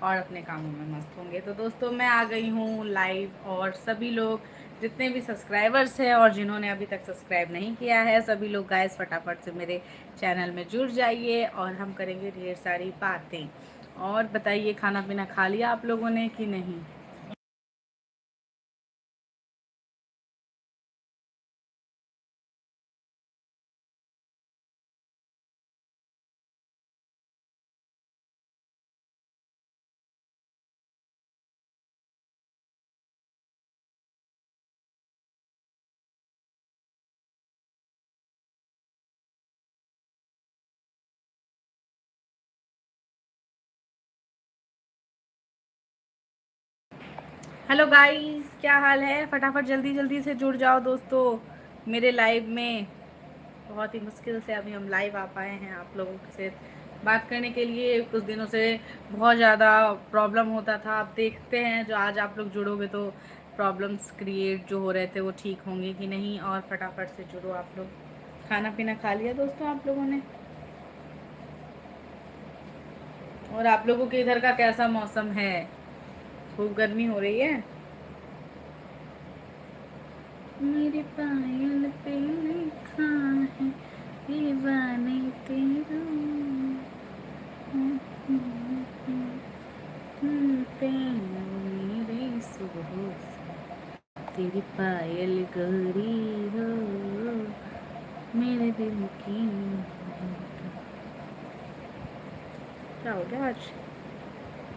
और अपने कामों में मस्त होंगे। तो दोस्तों मैं आ गई हूँ लाइव, और सभी लोग जितने भी सब्सक्राइबर्स हैं और जिन्होंने अभी तक सब्सक्राइब नहीं किया है, सभी लोग गाइस फटाफट से मेरे चैनल में जुड़ जाइए और हम करेंगे ढेर सारी बातें। और बताइए, खाना पीना खा लिया आप लोगों ने कि नहीं? हेलो गाइस, क्या हाल है? फटाफट जल्दी जल्दी से जुड़ जाओ दोस्तों मेरे लाइव में। बहुत ही मुश्किल से अभी हम लाइव आ पाए हैं आप लोगों से बात करने के लिए। कुछ दिनों से बहुत ज़्यादा प्रॉब्लम होता था। अब देखते हैं जो आज आप लोग जुड़ोगे तो प्रॉब्लम्स क्रिएट जो हो रहे थे वो ठीक होंगे कि नहीं। और फटाफट से जुड़ो आप लोग। खाना पीना खा लिया दोस्तों आप लोगों ने? और आप लोगों के इधर का कैसा मौसम है? खूब गर्मी हो रही है? मेरे पायल पे लिखा है दीवाने तेरा, पे मेरे सुबह तेरी पायल गहरी हो मेरे दिल की। क्या हो गया आज?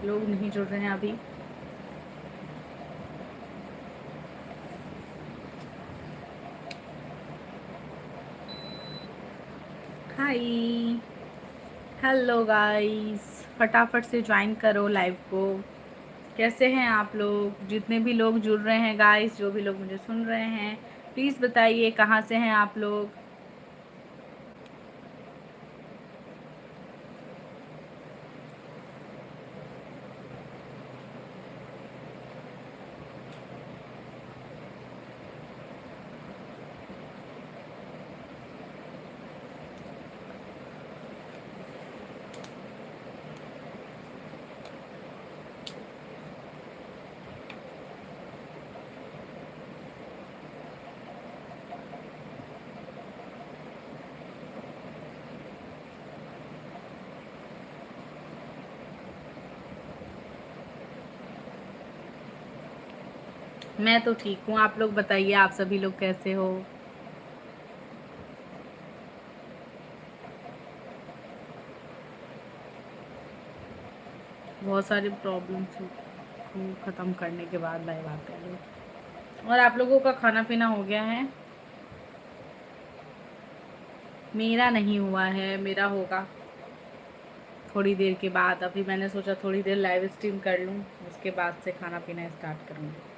लोग नहीं जुड़ रहे हैं अभी। हाय, हेलो गाइस, फटाफट से ज्वाइन करो लाइव को। कैसे हैं आप लोग? जितने भी लोग जुड़ रहे हैं गाइस, जो भी लोग मुझे सुन रहे हैं, प्लीज़ बताइए कहाँ से हैं आप लोग। मैं तो ठीक हूँ, आप लोग बताइए, आप सभी लोग कैसे हो? बहुत सारी प्रॉब्लम्स को ख़त्म करने के बाद लाइव आते हैं लोग। और आप लोगों का खाना पीना हो गया है? मेरा नहीं हुआ है, मेरा होगा थोड़ी देर के बाद। अभी मैंने सोचा थोड़ी देर लाइव स्ट्रीम कर लूँ, उसके बाद से खाना पीना स्टार्ट करूँगी।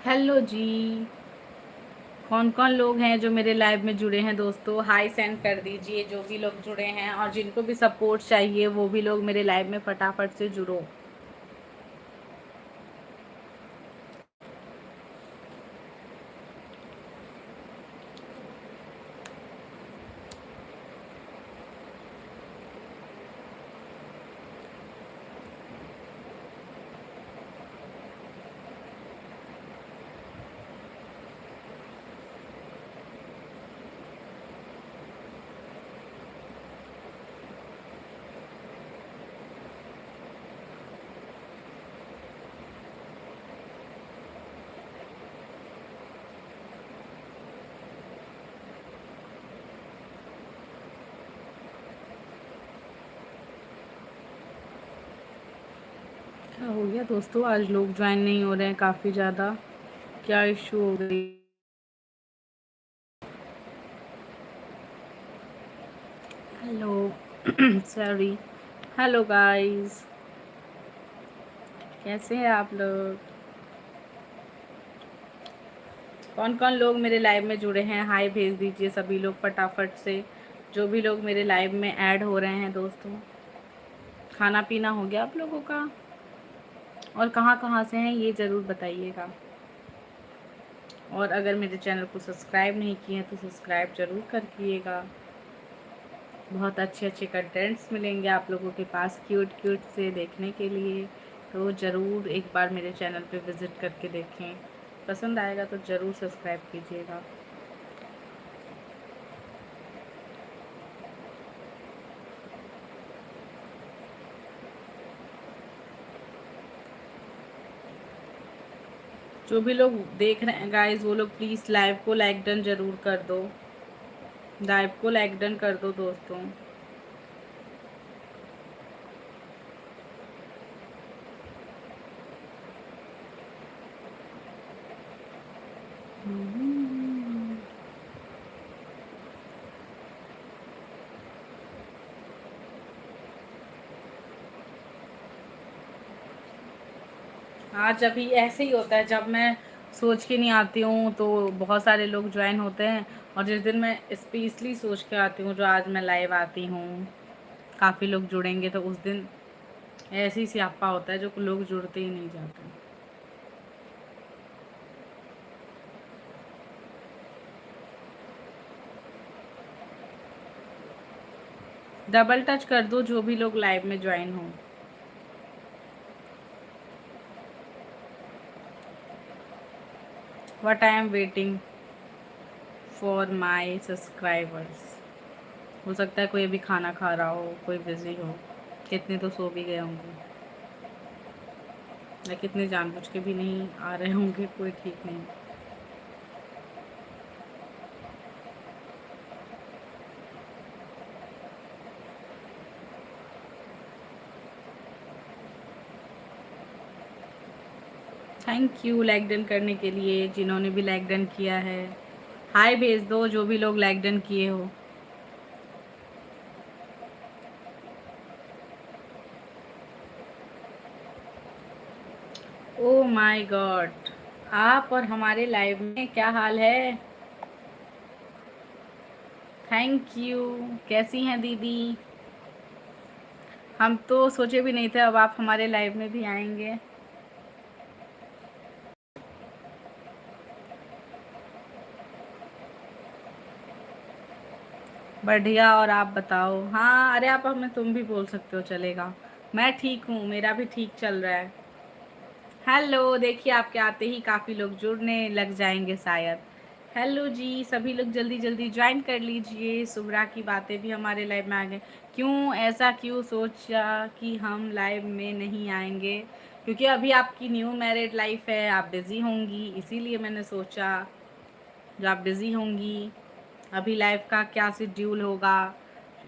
हेलो जी, कौन कौन लोग हैं जो मेरे लाइव में जुड़े हैं दोस्तों? हाय सेंड कर दीजिए जो भी लोग जुड़े हैं, और जिनको भी सपोर्ट चाहिए वो भी लोग मेरे लाइव में फटाफट से जुड़ो। क्या हो गया दोस्तों, आज लोग ज्वाइन नहीं हो रहे हैं काफ़ी ज़्यादा, क्या इशू हो गई? Hello sorry. हेलो गाइस, कैसे हैं आप लोग? कौन कौन लोग मेरे लाइव में जुड़े हैं, हाय भेज दीजिए सभी लोग फटाफट से। जो भी लोग मेरे लाइव में ऐड हो रहे हैं दोस्तों। खाना पीना हो गया आप लोगों का? और कहाँ कहाँ से हैं ये ज़रूर बताइएगा। और अगर मेरे चैनल को सब्सक्राइब नहीं किए हैं तो सब्सक्राइब ज़रूर करिएगा। बहुत अच्छे अच्छे कंटेंट्स मिलेंगे आप लोगों के पास क्यूट क्यूट से देखने के लिए। तो ज़रूर एक बार मेरे चैनल पे विज़िट करके देखें, पसंद आएगा तो ज़रूर सब्सक्राइब कीजिएगा। जो भी लोग देख रहे हैं गाइस, वो लोग प्लीज़ लाइव को लाइक डन ज़रूर कर दो। लाइव को लाइक डन कर दो दोस्तों। आज अभी ऐसे ही होता है, जब मैं सोच के नहीं आती हूँ तो बहुत सारे लोग ज्वाइन होते हैं, और जिस दिन मैं स्पेशली सोच के आती हूँ, जो आज मैं लाइव आती हूँ, काफ़ी लोग जुड़ेंगे, तो उस दिन ऐसे ही स्यापा होता है जो लोग जुड़ते ही नहीं जाते। डबल टच कर दो जो भी लोग लाइव में ज्वाइन हो। What I am waiting for my subscribers. हो सकता है कोई अभी खाना खा रहा हो, कोई बिजी हो, कितने तो सो भी गए होंगे, या कितने जानबूझ के भी नहीं आ रहे होंगे, कोई ठीक नहीं। थैंक यू लाइक डन करने के लिए, जिन्होंने भी लाइक डन किया है हाय भेज दो, जो भी लोग लाइक डन किए हो। ओ माय गॉड, आप और हमारे लाइव में क्या हाल है? Thank you. कैसी हैं दीदी? हम तो सोचे भी नहीं थे अब आप हमारे लाइव में भी आएंगे। बढ़िया, और आप बताओ? हाँ, अरे आप हमें तुम भी बोल सकते हो, चलेगा। मैं ठीक हूँ, मेरा भी ठीक चल रहा है। हेलो, देखिए आपके आते ही काफ़ी लोग जुड़ने लग जाएंगे शायद। हेलो जी, सभी लोग जल्दी जल्दी ज्वाइन कर लीजिए। सुब्रा की बातें भी हमारे लाइव में आ गए। क्यों ऐसा क्यों सोचा कि हम लाइव में नहीं आएंगे? क्योंकि अभी आपकी न्यू मैरिड लाइफ है, आप बिज़ी होंगी, इसीलिए मैंने सोचा जो आप बिज़ी होंगी, अभी लाइफ का क्या शेड्यूल होगा,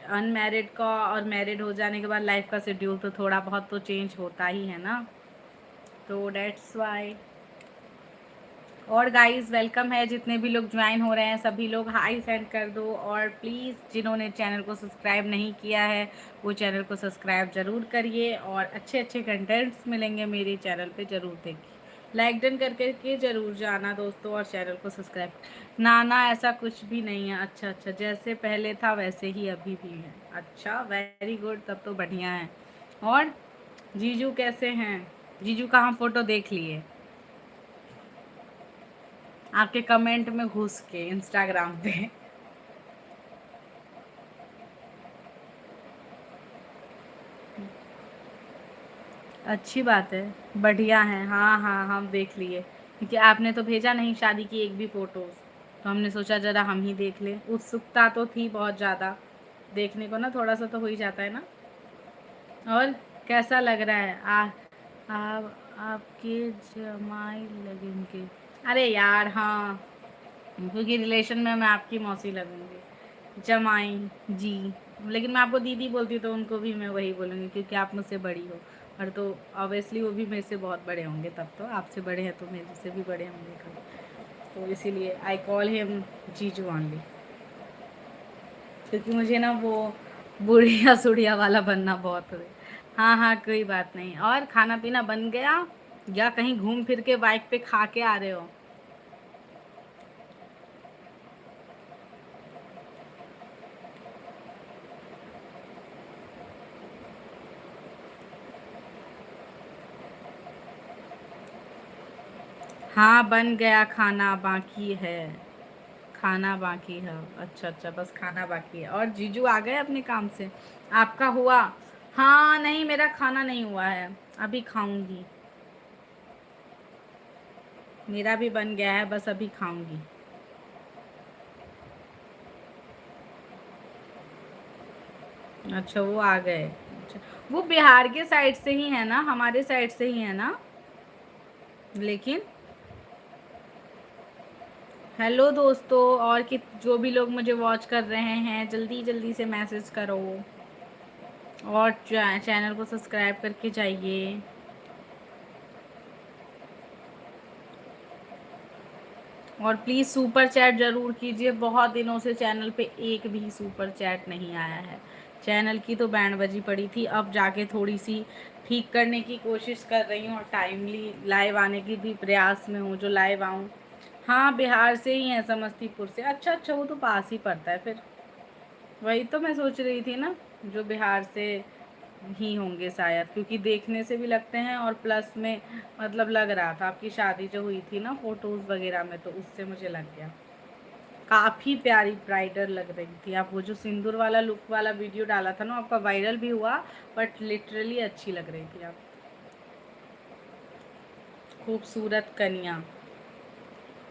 अनमैरिड का और मैरिड हो जाने के बाद लाइफ का शेड्यूल तो थोड़ा बहुत तो चेंज होता ही है ना, तो डेट्स वाई। और गाइस वेलकम है, जितने भी लोग ज्वाइन हो रहे हैं सभी लोग हाई सेंड कर दो, और प्लीज़ जिन्होंने चैनल को सब्सक्राइब नहीं किया है वो चैनल को सब्सक्राइब ज़रूर करिए, और अच्छे अच्छे कंटेंट्स मिलेंगे मेरे चैनल पे, ज़रूर देखिए। लाइक डन करके के ज़रूर जाना दोस्तों, और चैनल को सब्सक्राइब। ना ना, ऐसा कुछ भी नहीं है। अच्छा अच्छा, जैसे पहले था वैसे ही अभी भी है। अच्छा, वेरी गुड, तब तो बढ़िया है। और जीजू कैसे हैं? जीजू का हम फ़ोटो देख लिए आपके कमेंट में घुस के इंस्टाग्राम पे। अच्छी बात है, बढ़िया है। हाँ हाँ, हम देख लिए, क्योंकि आपने तो भेजा नहीं शादी की एक भी फ़ोटोज़, तो हमने सोचा ज़रा हम ही देख लें। उत्सुकता तो थी बहुत ज़्यादा, देखने को ना थोड़ा सा तो हो ही जाता है ना। और कैसा लग रहा है? आपके जमाई लगेंगे? अरे यार हाँ, क्योंकि रिलेशन में मैं आपकी मौसी लगूंगी, जमाई जी। लेकिन मैं आपको दीदी बोलती हूँ तो उनको भी मैं वही बोलूँगी, क्योंकि आप मुझसे बड़ी हो। और तो ऑब्वियसली वो भी मेरे से बहुत बड़े होंगे, तब तो आपसे बड़े हैं तो मेरे से भी बड़े होंगे कभी, तो इसीलिए आई कॉल हिम जीजू ऑनली, क्योंकि मुझे ना वो बुढ़िया सुढ़िया वाला बनना बहुत है। हाँ हाँ कोई बात नहीं। और खाना पीना बन गया या कहीं घूम फिर के बाइक पे खा के आ रहे हो? हाँ बन गया, खाना बाकी है। खाना बाकी है, अच्छा अच्छा, बस खाना बाकी है। और जीजू आ गए अपने काम से? आपका हुआ? हाँ नहीं, मेरा खाना नहीं हुआ है, अभी खाऊंगी। मेरा भी बन गया है, बस अभी खाऊंगी। अच्छा वो आ गए, अच्छा। वो बिहार के साइड से ही है ना, हमारे साइड से ही है ना? लेकिन हेलो दोस्तों, और कि जो भी लोग मुझे वॉच कर रहे हैं जल्दी जल्दी से मैसेज करो, और चैनल को सब्सक्राइब करके जाइए। और प्लीज़ सुपर चैट ज़रूर कीजिए, बहुत दिनों से चैनल पे एक भी सुपर चैट नहीं आया है। चैनल की तो बैंड बजी पड़ी थी, अब जाके थोड़ी सी ठीक करने की कोशिश कर रही हूँ, और टाइमली लाइव आने की भी प्रयास में हूँ, जो लाइव आऊँ। हाँ बिहार से ही है, समस्तीपुर से। अच्छा अच्छा, वो तो पास ही पड़ता है फिर। वही तो मैं सोच रही थी ना, जो बिहार से ही होंगे शायद, क्योंकि देखने से भी लगते हैं, और प्लस में मतलब लग रहा था आपकी शादी जो हुई थी ना फोटोज़ वगैरह में, तो उससे मुझे लग गया। काफ़ी प्यारी ब्राइडल लग रही थी आप। वो जो सिंदूर वाला लुक वाला वीडियो डाला था ना आपका, वायरल भी हुआ, बट लिटरली अच्छी लग रही थी आप। खूबसूरत कन्या।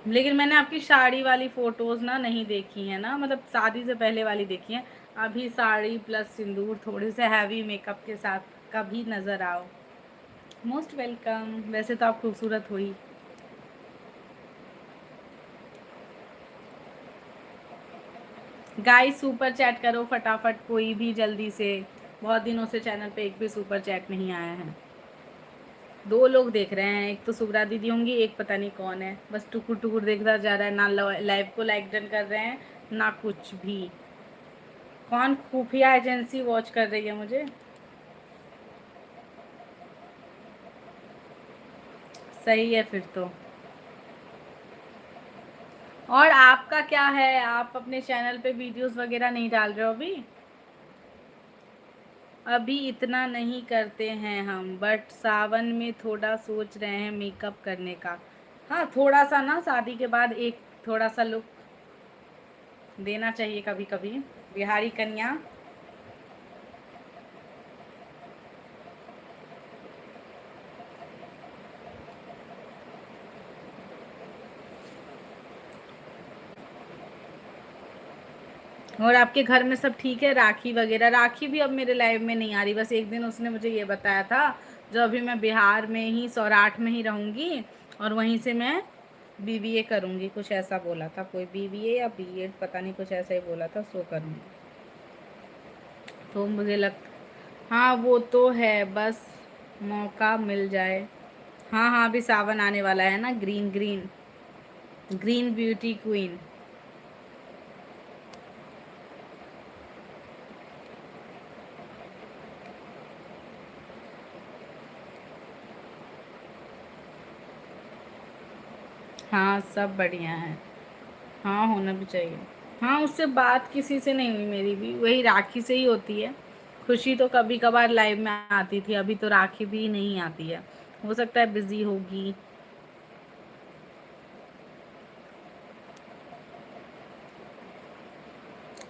लेकिन मैंने आपकी साड़ी वाली फ़ोटोज़ ना नहीं देखी है ना, मतलब शादी से पहले वाली देखी है। अभी साड़ी प्लस सिंदूर थोड़े से हैवी मेकअप के साथ कभी नज़र आओ। Most welcome. वैसे तो आप खूबसूरत हुई। गाइस सुपर चैट करो फटाफट कोई भी जल्दी से, बहुत दिनों से चैनल पे एक भी सुपर चैट नहीं आया है। दो लोग देख रहे हैं, एक तो सुब्रा दीदी होंगी, एक पता नहीं कौन है, बस टुकुर टुकुर देखता जा रहा है, ना लाइव को लाइक डन कर रहे हैं ना कुछ भी। कौन खुफिया एजेंसी वॉच कर रही है मुझे? सही है फिर तो। और आपका क्या है, आप अपने चैनल पे वीडियोस वगैरह नहीं डाल रहे हो अभी? अभी इतना नहीं करते हैं हम, बट सावन में थोड़ा सोच रहे हैं मेकअप करने का। हाँ थोड़ा सा ना, शादी के बाद एक थोड़ा सा लुक देना चाहिए कभी कभी, बिहारी कन्या। और आपके घर में सब ठीक है? राखी वगैरह, राखी भी अब मेरे लाइव में नहीं आ रही, बस एक दिन उसने मुझे ये बताया था, जो अभी मैं बिहार में ही सौराठ में ही रहूँगी, और वहीं से मैं बीबीए करूँगी, कुछ ऐसा बोला था कोई, बीबीए या बीएड पता नहीं, कुछ ऐसा ही बोला था, सो करूँगी। तो मुझे लग, हाँ वो तो है, बस मौका मिल जाए। हाँ हाँ अभी सावन आने वाला है ना, green green, green beauty queen. हाँ सब बढ़िया है। हाँ होना भी चाहिए। हाँ उससे बात किसी से नहीं हुई मेरी भी, वही राखी से ही होती है। खुशी तो कभी कभार लाइव में आती थी, अभी तो राखी भी नहीं आती है, हो सकता है बिजी होगी।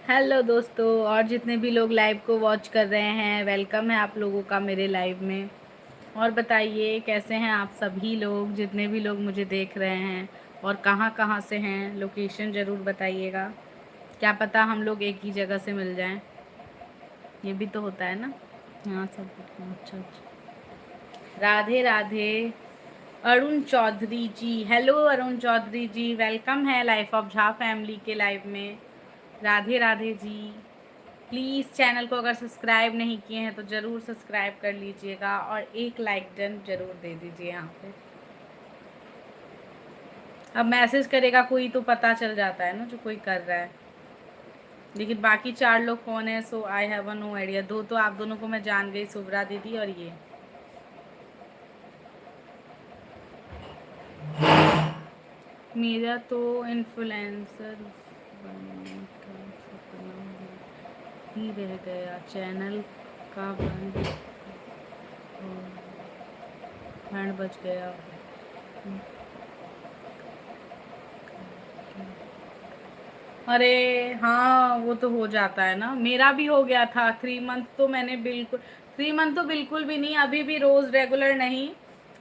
हेलो दोस्तों, और जितने भी लोग लाइव को वॉच कर रहे हैं, वेलकम है आप लोगों का मेरे लाइव में। और बताइए कैसे हैं आप सभी लोग, जितने भी लोग मुझे देख रहे हैं, और कहाँ कहाँ से हैं, लोकेशन ज़रूर बताइएगा, क्या पता हम लोग एक ही जगह से मिल जाएं, ये भी तो होता है ना। हाँ सब बढ़िया, अच्छा अच्छा। राधे राधे। अरुण चौधरी जी, हेलो अरुण चौधरी जी, वेलकम है लाइफ ऑफ झा फैमिली के लाइव में। राधे राधे जी। प्लीज़ चैनल को अगर सब्सक्राइब नहीं किए हैं तो ज़रूर सब्सक्राइब कर लीजिएगा और एक लाइक डन ज़रूर दे दीजिए यहाँ पे। अब मैसेज करेगा कोई तो पता चल जाता है ना जो कोई कर रहा है, लेकिन बाकी 4 लोग कौन है सो आई हैव नो आइडिया। 2 तो आप दोनों को मैं जान गई, शुभ्रा दीदी और ये। मेरा तो इन्फ्लुएंसर बनने का सपना ही रह गया, चैनल का बैंड बज गया। अरे हाँ, वो तो हो जाता है ना, मेरा भी हो गया था। 3 मंथ तो मैंने बिल्कुल, 3 मंथ तो बिल्कुल भी नहीं, अभी भी रोज़ रेगुलर नहीं।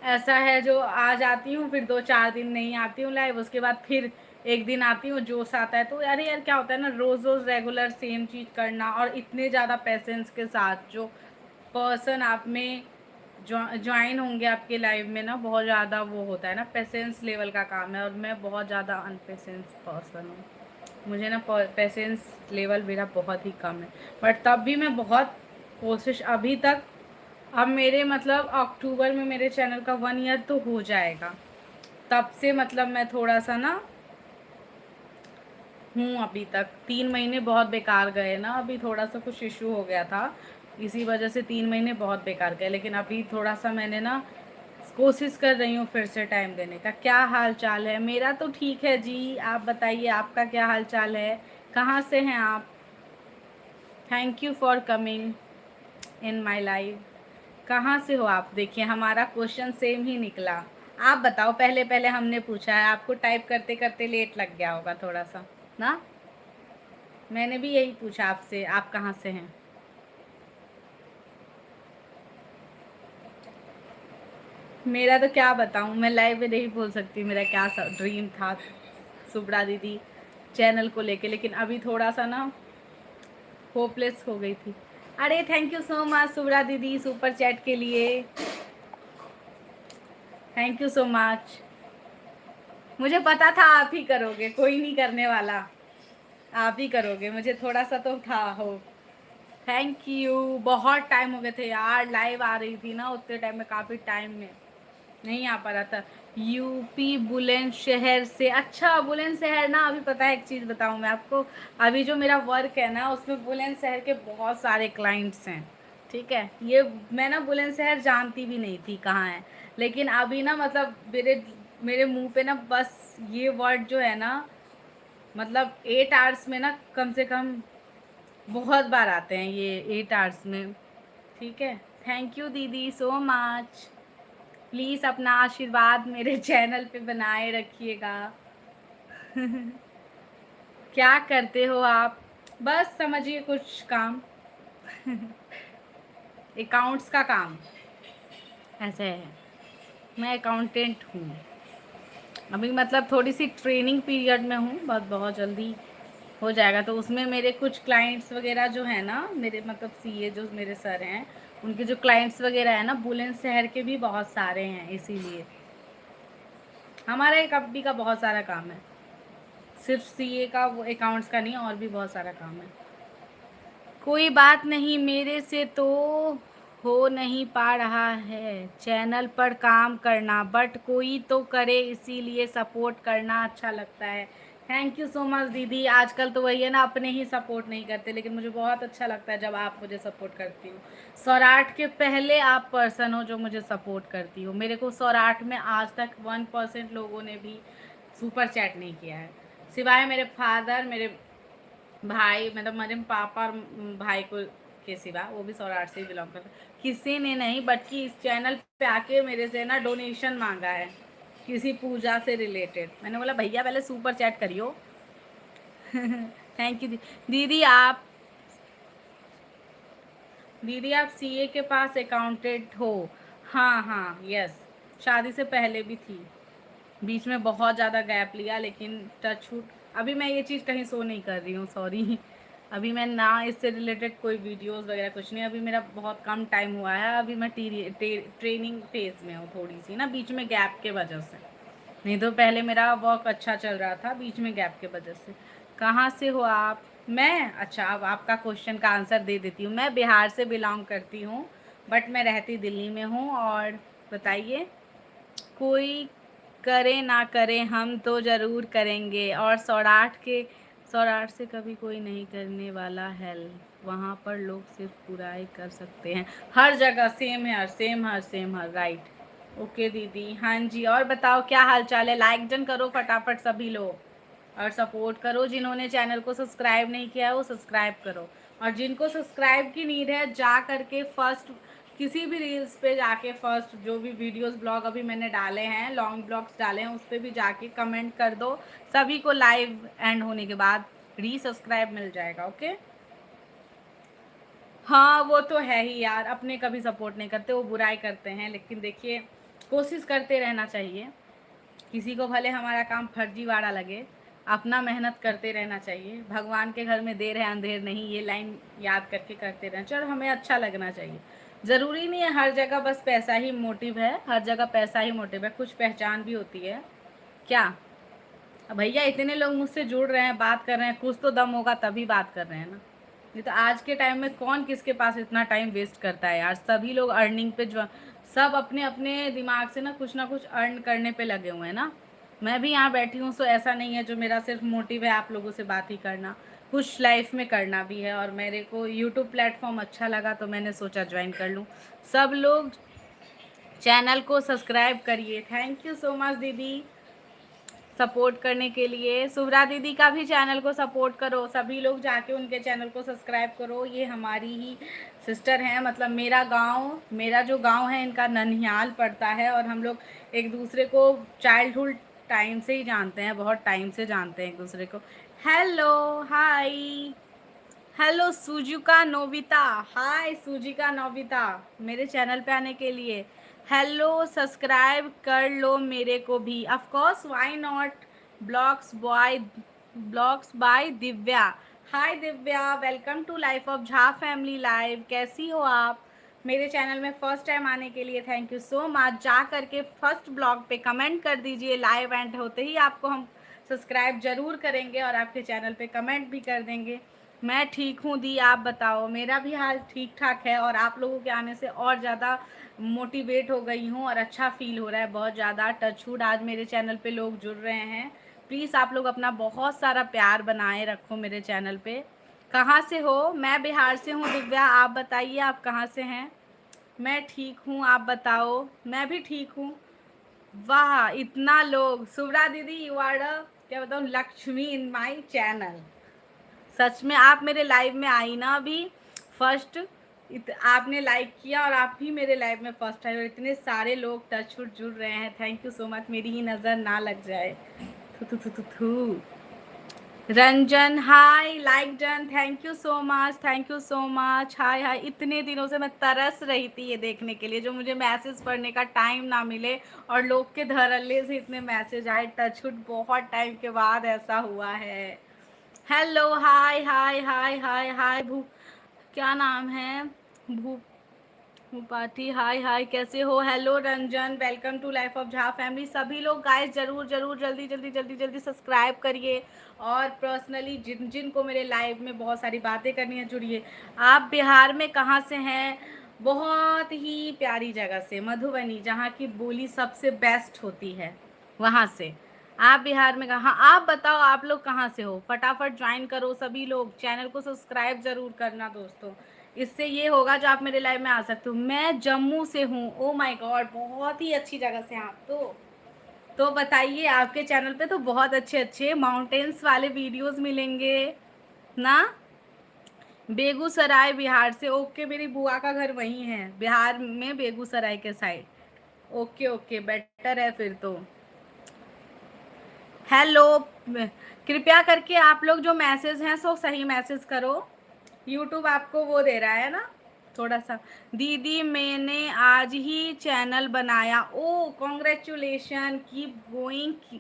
ऐसा है जो आ जाती हूँ, फिर 2-4 दिन नहीं आती हूँ लाइव, उसके बाद फिर एक दिन आती हूँ, जोश आता है। तो अरे यार क्या होता है ना, रोज़ रोज़ रेगुलर सेम चीज़ करना और इतने ज़्यादा पेशेंस के साथ जो पर्सन आप में ज्वाइन होंगे आपके लाइव में ना, बहुत ज़्यादा वो होता है ना, पेशेंस लेवल का काम है। और मैं बहुत ज़्यादा अनपेशेंस पर्सन हूँ, मुझे ना पेशेंस लेवल मेरा बहुत ही कम है। बट तब भी मैं बहुत कोशिश अभी तक, अब मेरे मतलब अक्टूबर में मेरे चैनल का 1 ईयर तो हो जाएगा, तब से मतलब मैं थोड़ा सा ना हूँ। अभी तक 3 महीने बहुत बेकार गए ना, अभी थोड़ा सा कुछ इशू हो गया था, इसी वजह से 3 महीने बहुत बेकार गए। लेकिन अभी थोड़ा सा मैंने ना कोशिश कर रही हूँ फिर से टाइम देने का। क्या हाल चाल है? मेरा तो ठीक है जी, आप बताइए आपका क्या हाल चाल है, कहाँ से हैं आप? Thank you for coming in my life. कहाँ से हो आप? देखिए हमारा क्वेश्चन सेम ही निकला। आप बताओ, पहले पहले हमने पूछा है, आपको टाइप करते करते लेट लग गया होगा थोड़ा सा ना। मैंने भी यही पूछा आपसे, आप कहाँ से हैं। मेरा तो क्या बताऊँ, मैं लाइव में नहीं बोल सकती मेरा क्या ड्रीम था सुब्रा दीदी चैनल को लेके, लेकिन अभी थोड़ा सा ना होपलेस हो गई थी। अरे thank you so much Subra दीदी सुपर चैट के लिए, थैंक यू सो मच। मुझे पता था आप ही करोगे, कोई नहीं करने वाला, आप ही करोगे, मुझे थोड़ा सा तो था हो। Thank you. बहुत टाइम हो गए थे यार, लाइव आ रही थी ना उतने टाइम में, काफ़ी टाइम में नहीं आ पा रहा था। यूपी बुलंदशहर से, अच्छा बुलंदशहर ना, अभी पता है एक चीज़ बताऊँ मैं आपको, अभी जो मेरा वर्क है ना उसमें बुलंदशहर के बहुत सारे क्लाइंट्स हैं। ठीक है, ये मैं ना बुलंदशहर जानती भी नहीं थी कहाँ है, लेकिन अभी ना मतलब मेरे मेरे मुंह पे ना बस ये वर्ड जो है ना, मतलब 8 आवर्स में ना कम से कम बहुत बार आते हैं ये 8 आवर्स में। ठीक है, थैंक यू दीदी सो मच। प्लीज़ अपना आशीर्वाद मेरे चैनल पे बनाए रखिएगा। क्या करते हो आप? बस समझिए कुछ काम, अकाउंट्स का काम ऐसे है। मैं अकाउंटेंट हूँ, अभी मतलब थोड़ी सी ट्रेनिंग पीरियड में हूँ, बहुत जल्दी हो जाएगा। तो उसमें मेरे कुछ क्लाइंट्स वगैरह जो है ना, मेरे मतलब सीए जो मेरे सर हैं, उनके जो क्लाइंट्स वगैरह है ना बुलंदशहर के भी बहुत सारे हैं, इसीलिए हमारा एक अभी का बहुत सारा काम है, सिर्फ सीए का वो अकाउंट्स का नहीं, और भी बहुत सारा काम है। कोई बात नहीं, मेरे से तो हो नहीं पा रहा है चैनल पर काम करना, बट कोई तो करे, इसीलिए सपोर्ट करना अच्छा लगता है। थैंक यू सो मच दीदी। आजकल तो वही है ना, अपने ही सपोर्ट नहीं करते, लेकिन मुझे बहुत अच्छा लगता है जब आप मुझे सपोर्ट करती हो। सौराठ के पहले आप पर्सन हो जो मुझे सपोर्ट करती हो। मेरे को सौराठ में आज तक 1% लोगों ने भी सुपर चैट नहीं किया है, सिवाय मेरे फादर, मेरे भाई, मतलब मेरे पापा और भाई को के सिवा, वो भी सौराठ से बिलोंग करते, किसी ने नहीं। बट कि इस चैनल पे आके मेरे से ना डोनेशन मांगा है किसी पूजा से रिलेटेड। मैंने बोला भैया पहले सुपर चैट करियो। थैंक यू दीदी। आप सीए के पास अकाउंटेंट हो? हाँ हाँ यस, शादी से पहले भी थी, बीच में बहुत ज़्यादा गैप लिया, लेकिन टच छूट अभी मैं ये चीज़ कहीं शो नहीं कर रही हूँ, सॉरी। अभी मैं ना इससे रिलेटेड कोई वीडियोस वगैरह कुछ नहीं, अभी मेरा बहुत कम टाइम हुआ है, अभी मैं ट्रेनिंग फेज़ में हूँ थोड़ी सी ना, बीच में गैप के वजह से। नहीं तो पहले मेरा वर्क अच्छा चल रहा था, बीच में गैप के वजह से। कहाँ से हो आप? मैं अच्छा, अब आपका क्वेश्चन का आंसर दे देती हूँ। मैं बिहार से बिलोंग करती हूँ, बट मैं रहती दिल्ली में हूँ। और बताइए, कोई करे ना करे हम तो ज़रूर करेंगे, और सौराठ से कभी कोई नहीं करने वाला हेल्प, वहाँ पर लोग सिर्फ बुराई कर सकते हैं। हर जगह सेम है, सेम है, सेम है, राइट। ओके दीदी, हाँ जी। और बताओ क्या हाल चाल है? लाइक डन करो फटाफट सभी लोग, और सपोर्ट करो। जिन्होंने चैनल को सब्सक्राइब नहीं किया है वो सब्सक्राइब करो, और जिनको सब्सक्राइब की नीड है जा करके फर्स्ट किसी भी रील्स पे जाके फर्स्ट जो भी वीडियोस ब्लॉग अभी मैंने डाले हैं, लॉन्ग ब्लॉग्स डाले हैं, उस पर भी जाके कमेंट कर दो। सभी को लाइव एंड होने के बाद रीसब्सक्राइब मिल जाएगा। ओके, हाँ वो तो है ही यार, अपने कभी सपोर्ट नहीं करते, वो बुराई करते हैं। लेकिन देखिए, कोशिश करते रहना चाहिए। किसी को भले हमारा काम फर्जीवाड़ा लगे, अपना मेहनत करते रहना चाहिए। भगवान के घर में देर है अंधेर नहीं, ये लाइन याद करके करते रहना चाहिए, और हमें अच्छा लगना चाहिए। ज़रूरी नहीं है हर जगह बस पैसा ही मोटिव है, हर जगह पैसा ही मोटिव है, कुछ पहचान भी होती है क्या। अब भैया इतने लोग मुझसे जुड़ रहे हैं, बात कर रहे हैं, कुछ तो दम होगा तभी बात कर रहे हैं ना। नहीं तो आज के टाइम में कौन किसके पास इतना टाइम वेस्ट करता है यार। सभी लोग अर्निंग पे जो सब अपने अपने दिमाग से ना कुछ अर्न करने पे लगे हुए हैं ना। मैं भी यहाँ बैठी हूँ, सो ऐसा नहीं है जो मेरा सिर्फ मोटिव है आप लोगों से बात ही करना, कुछ लाइफ में करना भी है। और मेरे को यूट्यूब प्लेटफॉर्म अच्छा लगा तो मैंने सोचा ज्वाइन कर लूँ। सब लोग चैनल को सब्सक्राइब करिए। थैंक यू सो मच दीदी सपोर्ट करने के लिए। सुभरा दीदी का भी चैनल को सपोर्ट करो, सभी लोग जाके उनके चैनल को सब्सक्राइब करो। ये हमारी ही सिस्टर हैं, मतलब मेरा जो गांव है इनका ननिहाल पड़ता है, और हम लोग एक दूसरे को चाइल्डहुड टाइम से ही जानते हैं, बहुत टाइम से जानते हैं एक दूसरे को। हेलो, हाय, हेलो सुजुका नोबिता, हाय सुजिका नोबिता, मेरे चैनल पे आने के लिए। हेलो, सब्सक्राइब कर लो मेरे को भी, of course why not. Blogs by Divya, hi Divya, welcome to life of Jha family live. कैसी हो आप? मेरे चैनल में फर्स्ट टाइम आने के लिए थैंक यू सो मच। जा करके फर्स्ट ब्लॉग पे कमेंट कर दीजिए, लाइव एंड होते ही आपको हम सब्सक्राइब ज़रूर करेंगे और आपके चैनल पे कमेंट भी कर देंगे। मैं ठीक हूँ दी, आप बताओ? मेरा भी हाल ठीक ठाक है, और आप लोगों के आने से और ज़्यादा मोटिवेट हो गई हूँ, और अच्छा फील हो रहा है बहुत ज़्यादा। टचवुड आज मेरे चैनल पे लोग जुड़ रहे हैं। प्लीज़ आप लोग अपना बहुत सारा प्यार बनाए रखो मेरे चैनल पे। कहाँ से हो? मैं बिहार से हूँ दिव्या, आप बताइए आप कहाँ से हैं? मैं ठीक हूँ, आप बताओ? मैं भी ठीक हूँ। वाह, इतना लोग! सुब्रा दीदी, यू आर क्या बताऊँ, लक्ष्मी इन माई चैनल। सच में आप मेरे लाइव में आई ना अभी फर्स्ट, आपने लाइक किया, और आप ही मेरे लाइव में फर्स्ट आए, और इतने सारे लोग टचवुड जुड़ रहे हैं। थैंक यू सो मच, मेरी ही नज़र ना लग जाए। थू थू थू थू थू। Ranjan, hi, like done, thank you so much, thank you so much. Hi hi, इतने दिनों से मैं तरस रही थी ये देखने के लिए, जो मुझे मैसेज पढ़ने का टाइम ना मिले, और लोग के धड़ल्ले से इतने मैसेज आए। टचवुड बहुत टाइम के बाद ऐसा हुआ है। हेलो, हाय हाय हाय हाय हाय क्या नाम है? भू भूपाठी, हाय हाय, कैसे हो? Hello Ranjan, welcome to life of Jha family. सभी लोग गाइस जरूर जरूर जल्दी जल्दी जल्दी जल्दी सब्सक्राइब करिए, और पर्सनली जिन जिन को मेरे लाइव में बहुत सारी बातें करनी है जुड़िए। आप बिहार में कहाँ से हैं? बहुत ही प्यारी जगह से, मधुबनी, जहाँ की बोली सबसे बेस्ट होती है, वहाँ से। आप बिहार में कहाँ? आप बताओ आप लोग कहाँ से हो? फटाफट ज्वाइन करो सभी लोग, चैनल को सब्सक्राइब जरूर करना दोस्तों। इससे ये होगा जो आप मेरे लाइव में आ सकते हो। मैं जम्मू से हूँ। ओ माय गॉड, बहुत ही अच्छी जगह से आप तो बताइए, आपके चैनल पे तो बहुत अच्छे अच्छे माउंटेन्स वाले वीडियोस मिलेंगे ना। बेगूसराय बिहार से, ओके, मेरी बुआ का घर वहीं है बिहार में, बेगूसराय के साइड। ओके ओके, बेटर है फिर तो। हेलो, कृपया करके आप लोग जो मैसेज हैं सो सही मैसेज करो, यूट्यूब आपको वो दे रहा है ना थोड़ा सा। दीदी मैंने आज ही चैनल बनाया, oh congratulation, keep going.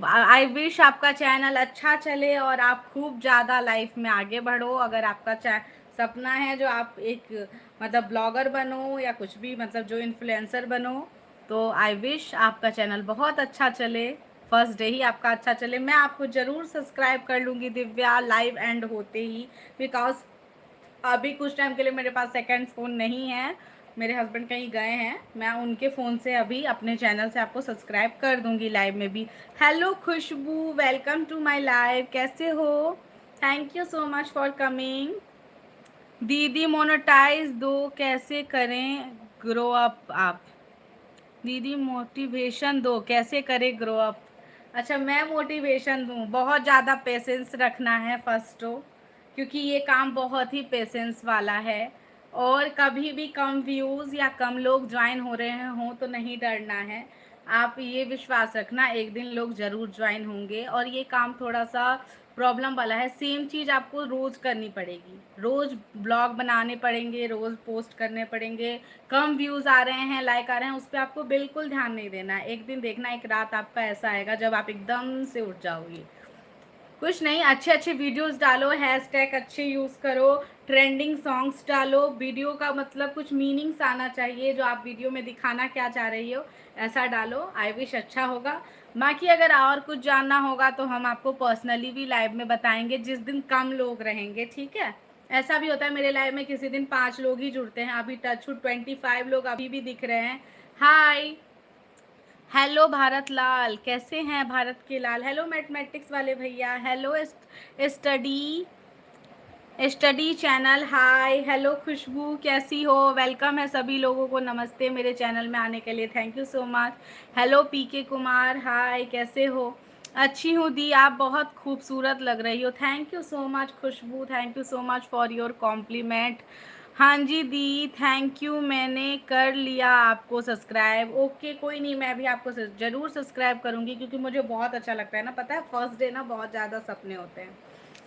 I wish आपका चैनल अच्छा चले और आप खूब ज़्यादा लाइफ में आगे बढ़ो। अगर आपका सपना है जो आप एक मतलब ब्लॉगर बनो या कुछ भी, मतलब जो इन्फ्लुएंसर बनो, तो आई विश आपका चैनल बहुत अच्छा चले। फर्स्ट डे ही आपका अच्छा चले। मैं आपको ज़रूर सब्सक्राइब कर लूँगी दिव्या, लाइव एंड होते ही, बिकॉज अभी कुछ टाइम के लिए मेरे पास सेकंड फ़ोन नहीं है, मेरे हस्बैंड कहीं गए हैं। मैं उनके फ़ोन से अभी अपने चैनल से आपको सब्सक्राइब कर दूँगी लाइव में भी। Hello Khushboo, welcome to my live, कैसे हो? Thank you so much for coming. दीदी मोनेटाइज दो, कैसे करें ग्रो अप आप? दीदी मोटिवेशन दो, कैसे करें ग्रो अप? अच्छा, मैं मोटिवेशन दूँ? बहुत ज़्यादा पेशेंस रखना है फर्स्ट तो, क्योंकि ये काम बहुत ही पेशेंस वाला है। और कभी भी कम व्यूज़ या कम लोग ज्वाइन हो रहे हों तो नहीं डरना है। आप ये विश्वास रखना, एक दिन लोग ज़रूर ज्वाइन होंगे। और ये काम थोड़ा सा प्रॉब्लम वाला है, सेम चीज़ आपको रोज़ करनी पड़ेगी, रोज़ ब्लॉग बनाने पड़ेंगे, रोज़ पोस्ट करने पड़ेंगे। कम व्यूज़ आ रहे हैं, लाइक आ रहे हैं, उस पर आपको बिल्कुल ध्यान नहीं देना है। एक दिन देखना, एक रात आपका ऐसा आएगा जब आप एकदम से उठ जाओगे। कुछ नहीं, अच्छे अच्छे वीडियोस डालो, हैशटैग अच्छे यूज़ करो, ट्रेंडिंग सॉन्ग्स डालो, वीडियो का मतलब कुछ मीनिंग्स आना चाहिए, जो आप वीडियो में दिखाना क्या चाह रही हो ऐसा डालो। आई विश अच्छा होगा। बाकी अगर और कुछ जानना होगा तो हम आपको पर्सनली भी लाइव में बताएंगे, जिस दिन कम लोग रहेंगे, ठीक है? ऐसा भी होता है मेरे लाइव में किसी दिन 5 लोग ही जुड़ते हैं, अभी टच 25 लोग अभी भी दिख रहे हैं। हाय, हेलो भारत लाल, कैसे हैं भारत के लाल? हेलो मैथमेटिक्स वाले भैया, हेलो स्टडी स्टडी चैनल, हाय। हेलो खुशबू, कैसी हो? वेलकम है सभी लोगों को, नमस्ते मेरे चैनल में आने के लिए, thank you so much. Hello PK Kumar, hi, कैसे हो? अच्छी हूँ दी, आप बहुत खूबसूरत लग रही हो। Thank you so much Khushboo, thank you so much for your compliment. हाँ जी दी, थैंक यू, मैंने कर लिया आपको सब्सक्राइब। ओके, कोई नहीं, मैं भी आपको ज़रूर सब्सक्राइब करूँगी, क्योंकि मुझे बहुत अच्छा लगता है ना। पता है, फर्स्ट डे ना बहुत ज़्यादा सपने होते हैं,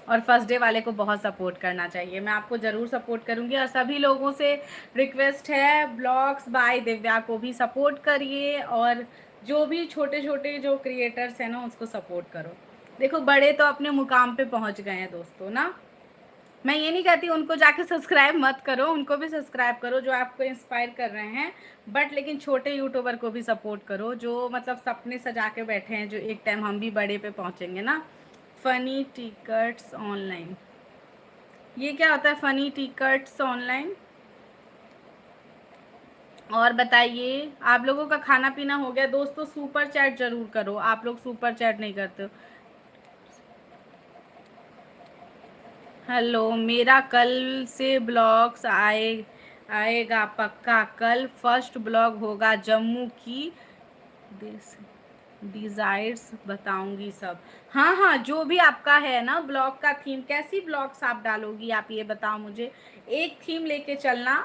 और फर्स्ट डे वाले को बहुत सपोर्ट करना चाहिए। मैं आपको ज़रूर सपोर्ट करूँगी, और सभी लोगों से रिक्वेस्ट है, ब्लॉग्स बाय दिव्या को भी सपोर्ट करिए, और जो भी छोटे छोटे जो क्रिएटर्स हैं ना, उसको सपोर्ट करो। देखो, बड़े तो अपने मुकाम पे पहुँच गए हैं दोस्तों ना। मैं ये नहीं कहती उनको जाके सब्सक्राइब मत करो, उनको भी सब्सक्राइब करो जो आपको इंस्पायर कर रहे हैं, बट लेकिन छोटे यूट्यूबर को भी सपोर्ट करो, जो मतलब सपने सजा के बैठे हैं, जो एक टाइम हम भी बड़े पे पहुंचेंगे ना। फ़नी टिकट्स ऑनलाइन, ये क्या होता है फ़नी टिकट्स ऑनलाइन? और बताइए, आप लोगों का खाना पीना हो गया? दोस्तों सुपर चैट ज़रूर करो, आप लोग सुपर चैट नहीं करते हो। हेलो, मेरा कल से ब्लॉग्स आएगा पक्का। कल फर्स्ट ब्लॉग होगा, जम्मू की डिज़ायर्स बताऊंगी सब। हाँ हाँ, जो भी आपका है ना ब्लॉग का थीम, कैसी ब्लॉग्स आप डालोगी आप ये बताओ मुझे। एक थीम लेके चलना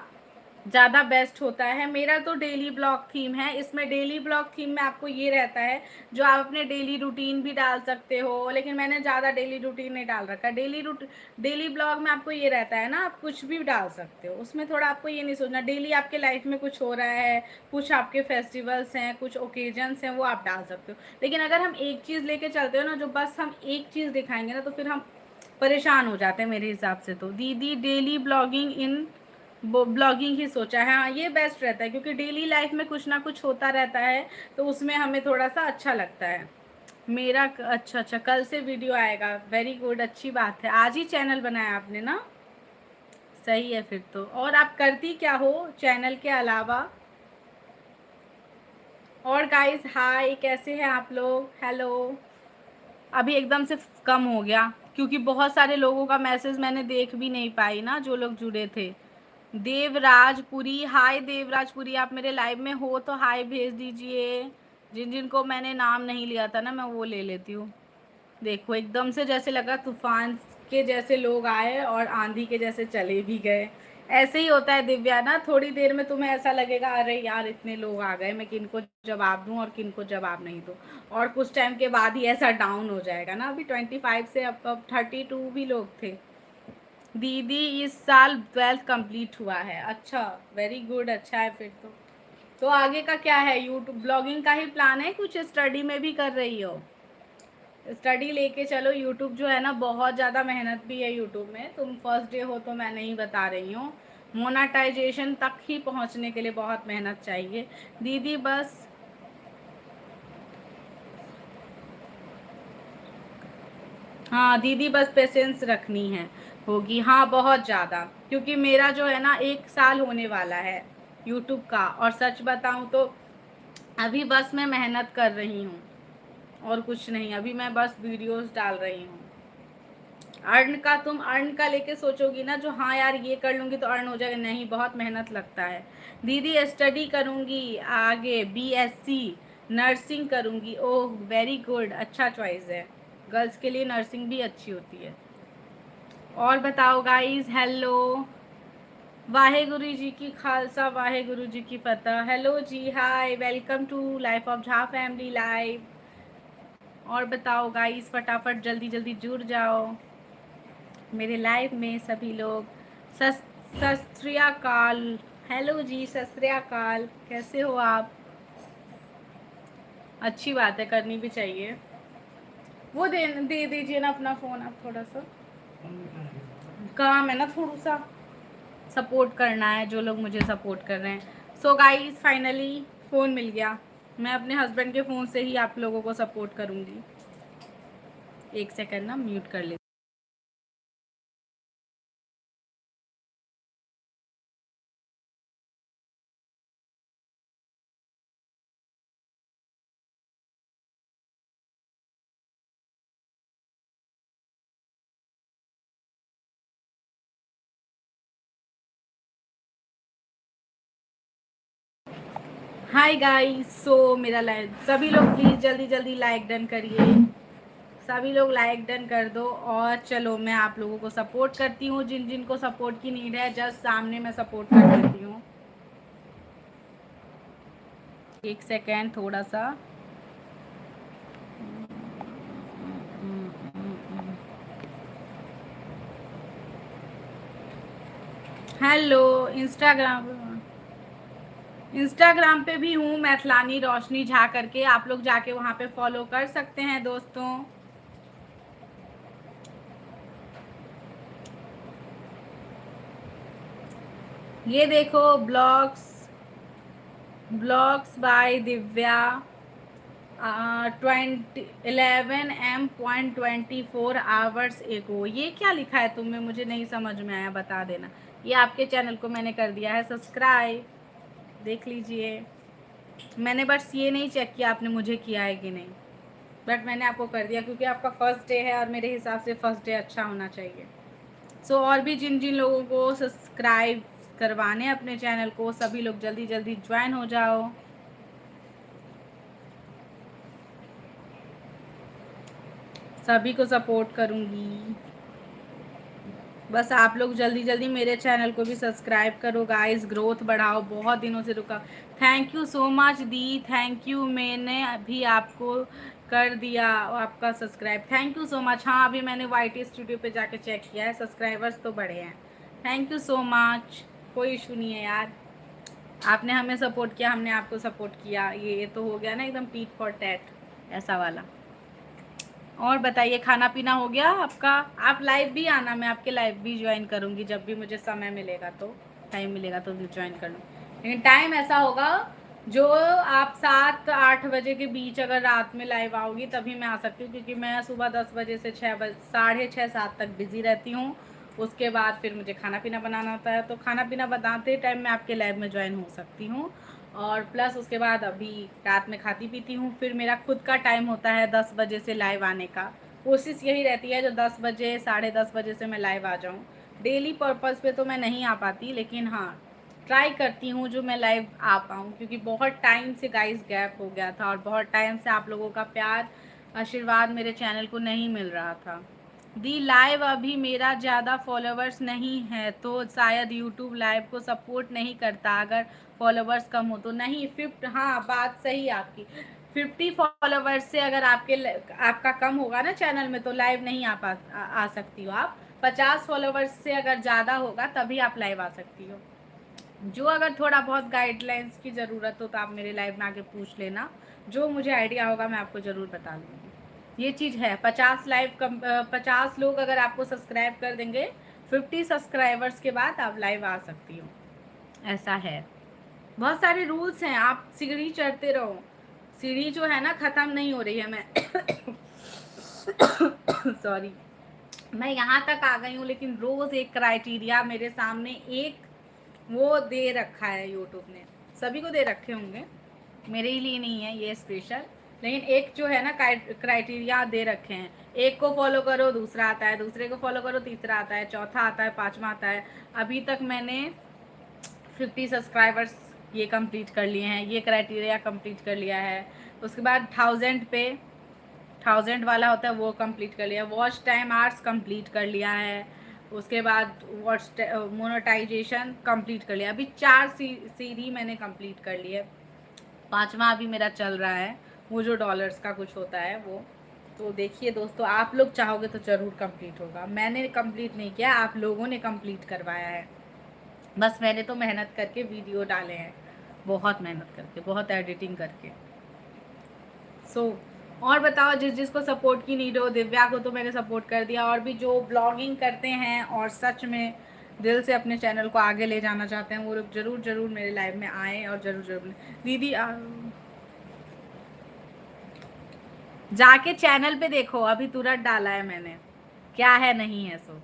ज़्यादा बेस्ट होता है। मेरा तो डेली ब्लॉग थीम है, इसमें डेली ब्लॉग थीम में आपको ये रहता है, जो आप अपने डेली रूटीन भी डाल सकते हो, लेकिन मैंने ज़्यादा डेली रूटीन नहीं डाल रखा। डेली ब्लॉग में आपको ये रहता है ना, आप कुछ भी डाल सकते हो उसमें। थोड़ा आपको ये नहीं सोचना डेली आपके लाइफ में कुछ हो रहा है, कुछ आपके फेस्टिवल्स हैं, कुछ ओकेजन्स हैं, वो आप डाल सकते हो। लेकिन अगर हम एक चीज़ लेके चलते हो ना, जो बस हम एक चीज़ दिखाएंगे ना, तो फिर हम परेशान हो जाते हैं मेरे हिसाब से। तो दीदी डेली ब्लॉगिंग इन ब्लॉगिंग ही सोचा है। हाँ, ये बेस्ट रहता है, क्योंकि डेली लाइफ में कुछ ना कुछ होता रहता है, तो उसमें हमें थोड़ा सा अच्छा लगता है। मेरा अच्छा अच्छा, कल से वीडियो आएगा, वेरी गुड, अच्छी बात है। आज ही चैनल बनाया आपने ना, सही है फिर तो। और आप करती क्या हो चैनल के अलावा? और गाइस हाय, कैसे हैं आप लोग? हेलो। अभी एकदम से कम हो गया, क्योंकि बहुत सारे लोगों का मैसेज मैंने देख भी नहीं पाई ना, जो लोग जुड़े थे। देवराजपुरी, हाय देवराजपुरी, आप मेरे लाइव में हो तो हाय भेज दीजिए। जिन जिन को मैंने नाम नहीं लिया था ना, मैं वो ले लेती हूँ। देखो, एकदम से जैसे लगा तूफान के जैसे लोग आए और आंधी के जैसे चले भी गए। ऐसे ही होता है दिव्या ना, थोड़ी देर में तुम्हें ऐसा लगेगा अरे यार इतने लोग आ गए, मैं किनको जवाब दूं और किनको जवाब नहीं दूं। और कुछ टाइम के बाद ही ऐसा डाउन हो जाएगा ना। अभी 25 से अब 32 भी लोग थे। दीदी इस साल 12th कंप्लीट हुआ है, अच्छा, वेरी गुड, अच्छा है फिर तो आगे का क्या है? यूट्यूब ब्लॉगिंग का ही प्लान है, कुछ स्टडी में भी कर रही हो? स्टडी लेके चलो। यूट्यूब जो है ना, बहुत ज़्यादा मेहनत भी है यूट्यूब में। तुम फर्स्ट डे हो तो मैं नहीं बता रही हूँ, मोनेटाइजेशन तक ही पहुँचने के लिए बहुत मेहनत चाहिए। दीदी बस हाँ दीदी, बस पेशेंस रखनी है होगी, हाँ बहुत ज़्यादा, क्योंकि मेरा जो है ना 1 साल होने वाला है यूट्यूब का, और सच बताऊँ तो अभी बस मैं मेहनत कर रही हूँ और कुछ नहीं, अभी मैं बस वीडियोस डाल रही हूँ। तुम अर्न का लेके सोचोगी ना, जो हाँ यार ये कर लूँगी तो अर्न हो जाएगा, नहीं, बहुत मेहनत लगता है। दीदी स्टडी करूँगी आगे, बीएससी नर्सिंग करूँगी। ओह वेरी गुड, अच्छा चॉइस है, गर्ल्स के लिए नर्सिंग भी अच्छी होती है। और बताओ गाइस, हेलो, वाहे गुरु जी की खालसा, वाहे गुरु जी की फतह। हेलो जी, hi, welcome to life of Jha family live. और बताओ गाइस, फटाफट जल्दी जल्दी जुड़ जाओ मेरे लाइव में सभी लोग। सत श्री अकाल, हेलो जी, सत श्री अकाल, कैसे हो आप? अच्छी बात है, करनी भी चाहिए। वो दे दीजिए ना अपना फ़ोन, आप थोड़ा सा काम है ना, थोड़ा सा सपोर्ट करना है जो लोग मुझे सपोर्ट कर रहे हैं। सो गाइस, फाइनली फ़ोन मिल गया। मैं अपने हस्बैंड के फ़ोन से ही आप लोगों को सपोर्ट करूँगी। एक सेकंड ना, म्यूट कर ले। हाय गाइस, सो मेरा लाइक, सभी लोग प्लीज़ जल्दी जल्दी लाइक डन करिए, सभी लोग लाइक डन कर दो। और चलो मैं आप लोगों को सपोर्ट करती हूँ, जिन जिन को सपोर्ट की नीड है, जस्ट सामने मैं सपोर्ट कर देती हूँ। एक सेकेंड, थोड़ा सा। हेलो, इंस्टाग्राम पे भी हूँ, मैथिलानी रोशनी झा करके, आप लोग जाके वहाँ पे फॉलो कर सकते हैं दोस्तों। ये देखो, ब्लॉग्स बाय दिव्या, 11M.24 एगो। ये क्या लिखा है तुम्हें, मुझे नहीं समझ में आया, बता देना। ये आपके चैनल को मैंने कर दिया है सब्सक्राइब, देख लीजिए। मैंने बस ये नहीं चेक किया आपने मुझे किया है कि नहीं, बट मैंने आपको कर दिया क्योंकि आपका फर्स्ट डे है और मेरे हिसाब से फर्स्ट डे अच्छा होना चाहिए। सो और भी जिन जिन लोगों को सब्सक्राइब करवाने अपने चैनल को, सभी लोग जल्दी जल्दी ज्वाइन हो जाओ। सभी को सपोर्ट करूँगी, बस आप लोग जल्दी जल्दी मेरे चैनल को भी सब्सक्राइब करो गाइस, ग्रोथ बढ़ाओ, बहुत दिनों से रुका। Thank you so much the, thank you, मैंने अभी आपको कर दिया आपका subscribe, thank you so much. हाँ अभी मैंने YT स्टूडियो पे जाके चेक किया है, सब्सक्राइबर्स तो बढ़े हैं, थैंक यू सो मच। कोई इशू नहीं है यार, आपने हमें सपोर्ट किया, हमने आपको सपोर्ट किया, ये तो हो गया ना एकदम टीट फॉर टैट ऐसा वाला। और बताइए, खाना पीना हो गया आपका? आप लाइव भी आना, मैं आपके लाइव भी ज्वाइन करूँगी जब भी मुझे समय मिलेगा, तो टाइम मिलेगा तो भी ज्वाइन कर लूँ। लेकिन टाइम ऐसा होगा जो आप 7-8 बजे के बीच अगर रात में लाइव आओगी तभी मैं आ सकती हूँ, क्योंकि मैं सुबह 10 बजे से 6 बजे, 6:30-7 तक बिज़ी रहती हूँ। उसके बाद फिर मुझे खाना पीना बनाना होता है, तो खाना पीना बनाते टाइम मैं आपके लाइव में ज्वाइन हो सकती हूँ। और प्लस उसके बाद अभी रात में खाती पीती हूँ, फिर मेरा खुद का टाइम होता है 10 बजे से लाइव आने का। कोशिश यही रहती है जो 10 बजे 10:30 बजे से मैं लाइव आ जाऊँ। डेली पर्पज़ पे तो मैं नहीं आ पाती, लेकिन हाँ ट्राई करती हूँ जो मैं लाइव आ पाऊँ, क्योंकि बहुत टाइम से गाइस गैप हो गया था और बहुत टाइम से आप लोगों का प्यार आशीर्वाद मेरे चैनल को नहीं मिल रहा था। दी लाइव अभी मेरा ज़्यादा फॉलोवर्स नहीं है, तो शायद यूट्यूब लाइव को सपोर्ट नहीं करता अगर फॉलोवर्स कम हो तो। नहीं 50, हाँ बात सही है आपकी, 50 फॉलोवर्स से अगर आपका कम होगा ना चैनल में तो लाइव नहीं आ सकती हो आप। 50 फॉलोवर्स से अगर ज़्यादा होगा तभी आप लाइव आ सकती हो। जो अगर थोड़ा बहुत गाइडलाइंस की ज़रूरत हो तो आप मेरे लाइव में आके पूछ लेना, जो मुझे आइडिया होगा मैं आपको ज़रूर बता दूँगी। ये चीज़ है, 50 लोग अगर आपको सब्सक्राइब कर देंगे, 50 सब्सक्राइबर्स के बाद आप लाइव आ सकती हो, ऐसा है। बहुत सारे रूल्स हैं, आप सीढ़ी चढ़ते रहो, सीढ़ी जो है ना ख़त्म नहीं हो रही है। मैं सॉरी, मैं यहाँ तक आ गई हूँ, लेकिन रोज़ एक क्राइटेरिया मेरे सामने एक वो दे रखा है यूट्यूब ने, सभी को दे रखे होंगे, मेरे ही लिए नहीं है ये स्पेशल, लेकिन एक जो है ना क्राइटेरिया दे रखे हैं, एक को फॉलो करो दूसरा आता है, दूसरे को फॉलो करो तीसरा आता है, चौथा आता है, पांचवा आता है। अभी तक मैंने 50 सब्सक्राइबर्स ये कंप्लीट कर लिए हैं, ये क्राइटेरिया कंप्लीट कर लिया है। उसके बाद 1000 पे 1000 वाला होता है वो कंप्लीट कर लिया, वॉच टाइम आवर्स कंप्लीट कर लिया है, उसके बाद वॉच मोनेटाइजेशन कंप्लीट कर लिया। अभी 4 सीरी मैंने कंप्लीट कर लिए, पांचवा अभी मेरा चल रहा है, वो जो डॉलर्स का कुछ होता है वो। तो देखिए दोस्तों, आप लोग चाहोगे तो ज़रूर कंप्लीट होगा। मैंने कंप्लीट नहीं किया, आप लोगों ने कंप्लीट करवाया है। बस मैंने तो मेहनत करके वीडियो डाले हैं, बहुत मेहनत करके, बहुत एडिटिंग करके। और बताओ, जिसको सपोर्ट की नीड हो, दिव्या को तो मैंने सपोर्ट कर दिया, और भी जो ब्लॉगिंग करते हैं और सच में दिल से अपने चैनल को आगे ले जाना चाहते हैं, वो लोग ज़रूर ज़रूर मेरे लाइव में आए, और ज़रूर ज़रूर दीदी जाके चैनल पे देखो, अभी तुरंत डाला है मैंने, क्या है नहीं है। सो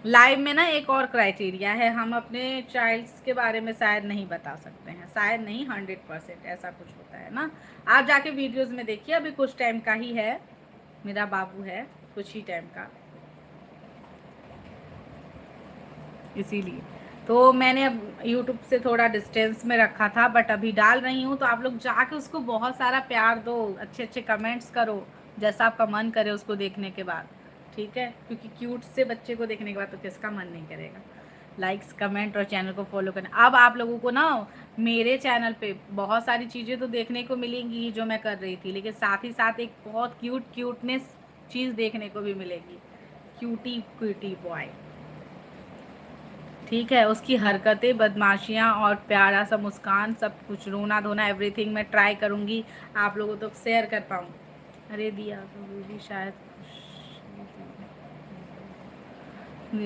लाइव में ना एक और क्राइटेरिया है, हम अपने चाइल्ड्स के बारे में शायद नहीं बता सकते हैं, शायद नहीं, 100% ऐसा कुछ होता है ना। आप जाके वीडियोस में देखिए, अभी कुछ टाइम का ही है, मेरा बाबू है कुछ ही टाइम का, इसीलिए तो मैंने अब यूट्यूब से थोड़ा डिस्टेंस में रखा था, बट अभी डाल रही हूँ। तो आप लोग जाके उसको बहुत सारा प्यार दो, अच्छे अच्छे कमेंट्स करो, जैसा आपका मन करे उसको देखने के बाद, ठीक है, क्योंकि क्यूट से बच्चे को देखने के बाद तो किसका मन नहीं करेगा। लाइक्स, कमेंट और चैनल को फॉलो करना। अब आप लोगों को ना मेरे चैनल पे बहुत सारी चीज़ें तो देखने को मिलेंगी जो मैं कर रही थी, लेकिन साथ ही साथ एक बहुत क्यूटनेस चीज़ देखने को भी मिलेगी, क्यूटी बॉय, ठीक है, उसकी हरकतें, बदमाशियाँ और प्यारा सा मुस्कान, सब कुछ, रोना धोना, एवरीथिंग मैं ट्राई करूँगी आप लोगों तो शेयर कर पाऊँ। अरे दिया तो भी शायद,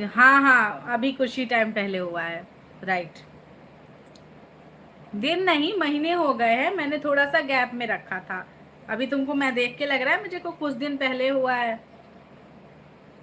हाँ हाँ, अभी कुछ ही टाइम पहले हुआ है, राइट, दिन नहीं महीने हो गए हैं, मैंने थोड़ा सा गैप में रखा था। अभी तुमको मैं देख के लग रहा है मुझे को कुछ दिन पहले हुआ है,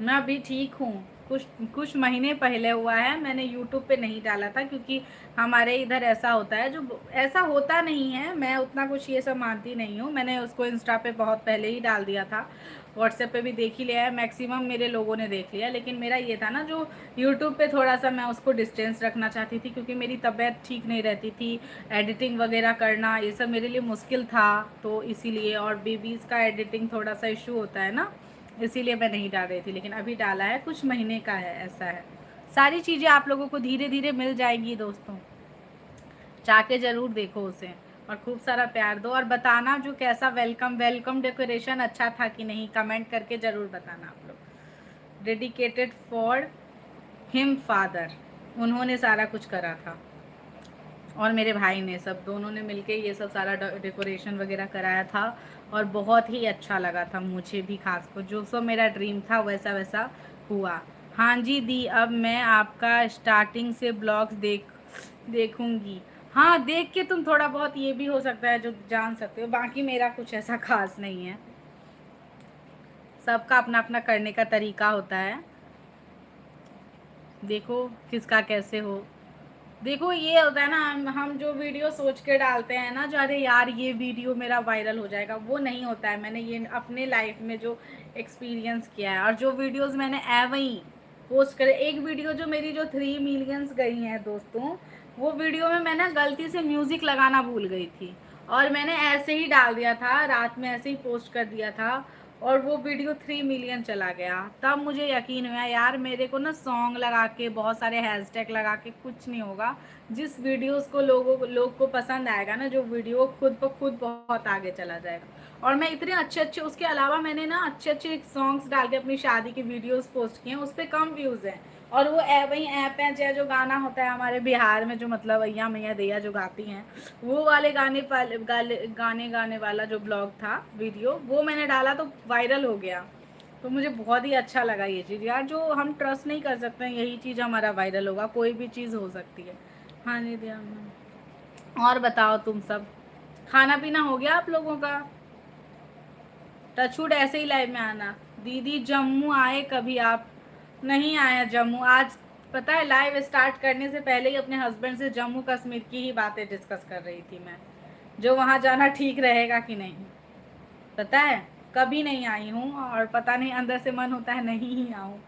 मैं अभी ठीक हूँ, कुछ कुछ महीने पहले हुआ है, मैंने यूट्यूब पे नहीं डाला था, क्योंकि हमारे इधर ऐसा होता है, जो ऐसा होता नहीं है, मैं उतना कुछ ये सब मानती नहीं हूँ, मैंने उसको इंस्टा पे बहुत पहले ही डाल दिया था, व्हाट्सएप पे भी देख ही लिया है, मैक्सिमम मेरे लोगों ने देख लिया, लेकिन मेरा ये था ना, जो यूट्यूब पे थोड़ा सा मैं उसको डिस्टेंस रखना चाहती थी, क्योंकि मेरी तबीयत ठीक नहीं रहती थी, एडिटिंग वगैरह करना ये सब मेरे लिए मुश्किल था, तो इसीलिए, और बेबीज़ का एडिटिंग थोड़ा सा इशू होता है ना, इसीलिए मैं नहीं डाल रही थी, लेकिन अभी डाला है, कुछ महीने का है, ऐसा है। सारी चीज़ें आप लोगों को धीरे धीरे मिल जाएंगी दोस्तों, जाके ज़रूर देखो उसे, और खूब सारा प्यार दो, और बताना जो कैसा वेलकम डेकोरेशन अच्छा था कि नहीं, कमेंट करके ज़रूर बताना आप लोग। डेडिकेटेड फॉर हिम फादर, उन्होंने सारा कुछ करा था, और मेरे भाई ने, सब दोनों ने मिलके ये सब सारा डेकोरेशन वगैरह कराया था, और बहुत ही अच्छा लगा था मुझे भी, खास को जो सब मेरा ड्रीम था वैसा वैसा हुआ। हाँ जी दी, अब मैं आपका स्टार्टिंग से ब्लॉग्स देखूंगी। हाँ, देख के तुम थोड़ा बहुत ये भी हो सकता है जो जान सकते हो, बाकी मेरा कुछ ऐसा खास नहीं है, सबका अपना अपना करने का तरीका होता है, देखो किसका कैसे हो। देखो ये होता है ना, हम जो वीडियो सोच के डालते हैं ना, जो अरे यार ये वीडियो मेरा वायरल हो जाएगा, वो नहीं होता है। मैंने ये अपने लाइफ में जो एक्सपीरियंस किया है, और जो वीडियोस मैंने एवं ही पोस्ट करे, एक वीडियो जो मेरी जो 3 मिलियंस गई हैं दोस्तों, वो वीडियो में मैं ना गलती से म्यूज़िक लगाना भूल गई थी, और मैंने ऐसे ही डाल दिया था, रात में ऐसे ही पोस्ट कर दिया था, और वो वीडियो 3 मिलियन चला गया। तब मुझे यकीन हुआ यार, मेरे को ना सॉन्ग लगा के, बहुत सारे हैशटैग लगा के कुछ नहीं होगा, जिस वीडियोस को लोग को पसंद आएगा ना, जो वीडियो खुद ब खुद बहुत आगे चला जाएगा। और मैं इतने अच्छे अच्छे, उसके अलावा मैंने ना अच्छे अच्छे सॉन्ग्स डाल के अपनी शादी की वीडियोस पोस्ट किए हैं, उस पर कम व्यूज़ हैं, और वो वही ऐप है चाहे जो गाना होता है हमारे बिहार में, जो मतलब अय्या मैया दैया जो गाती हैं, वो वाले गाने वाला जो ब्लॉग था, वीडियो, वो मैंने डाला तो वायरल हो गया। तो मुझे बहुत ही अच्छा लगा ये चीज़ यार, जो हम ट्रस्ट नहीं कर सकते हैं यही चीज़ हमारा वायरल होगा, कोई भी चीज़ हो सकती है। हाँ जी दिया। और बताओ तुम सब, खाना पीना हो गया आप लोगों का? टचवुड ऐसे ही लाइव में आना। दीदी जम्मू आए कभी आप? नहीं आया जम्मू। आज पता है लाइव स्टार्ट करने से पहले ही अपने हस्बैंड से जम्मू कश्मीर की ही बातें डिस्कस कर रही थी मैं, जो वहाँ जाना ठीक रहेगा कि नहीं। पता है कभी नहीं आई हूँ, और पता नहीं अंदर से मन होता है नहीं ही आऊँ,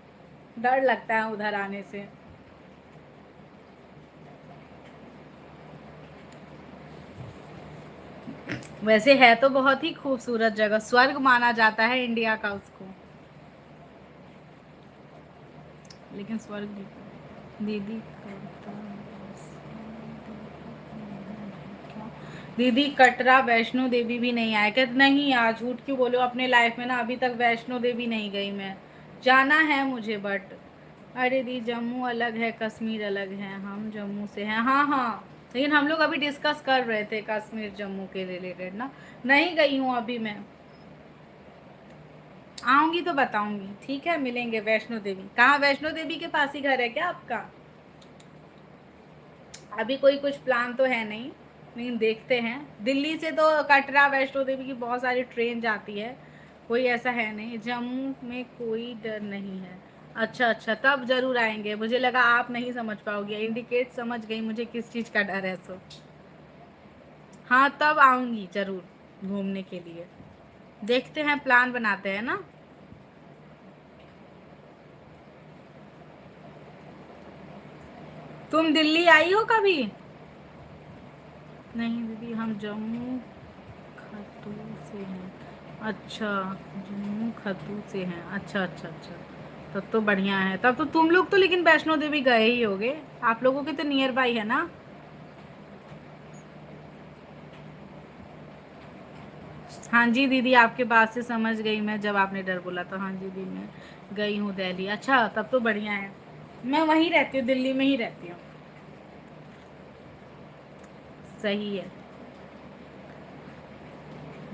डर लगता है उधर आने से। वैसे है तो बहुत ही खूबसूरत जगह, स्वर्ग माना जाता है इंडिया का उसको, लेकिन स्वर्ग दीदी दीदी कटरा वैष्णो देवी भी नहीं आए? कहते नहीं यार, झूठ क्यों बोलो, अपने लाइफ में ना अभी तक वैष्णो देवी नहीं गई मैं, जाना है मुझे बट। अरे दी जम्मू अलग है कश्मीर अलग है, हम जम्मू से हैं। हाँ हाँ, लेकिन हम लोग अभी डिस्कस कर रहे थे कश्मीर जम्मू के रिलेटेड ना। नहीं गई हूँ अभी मैं, आऊंगी तो बताऊंगी, ठीक है, मिलेंगे। वैष्णो देवी कहाँ? वैष्णो देवी के पास ही घर है क्या आपका? अभी कोई कुछ प्लान तो है नहीं, लेकिन देखते हैं। दिल्ली से तो कटरा वैष्णो देवी की बहुत सारी ट्रेन जाती है, कोई ऐसा है नहीं। जम्मू में कोई डर नहीं है? अच्छा अच्छा, तब जरूर आएंगे। मुझे लगा आप नहीं समझ पाओगे, इंडिकेट समझ गई मुझे किस चीज़ का डर है। सो हाँ, तब आऊंगी जरूर घूमने के लिए। देखते हैं, प्लान बनाते हैं ना। तुम दिल्ली आई हो कभी? नहीं दीदी, हम जम्मू खतू से हैं। अच्छा, जम्मू खतू से हैं। अच्छा अच्छा अच्छा, तब तो बढ़िया है। तब तो तुम लोग तो लेकिन वैष्णो देवी गए ही होगे, आप लोगों के तो नियर बाई है ना। हाँ जी दीदी, आपके बात से समझ गई मैं, जब आपने डर बोला तो। हाँ जी दीदी, मैं गई हूँ दिल्ली। अच्छा, तब तो बढ़िया है। मैं वहीं रहती हूँ, दिल्ली में ही रहती हूँ। सही है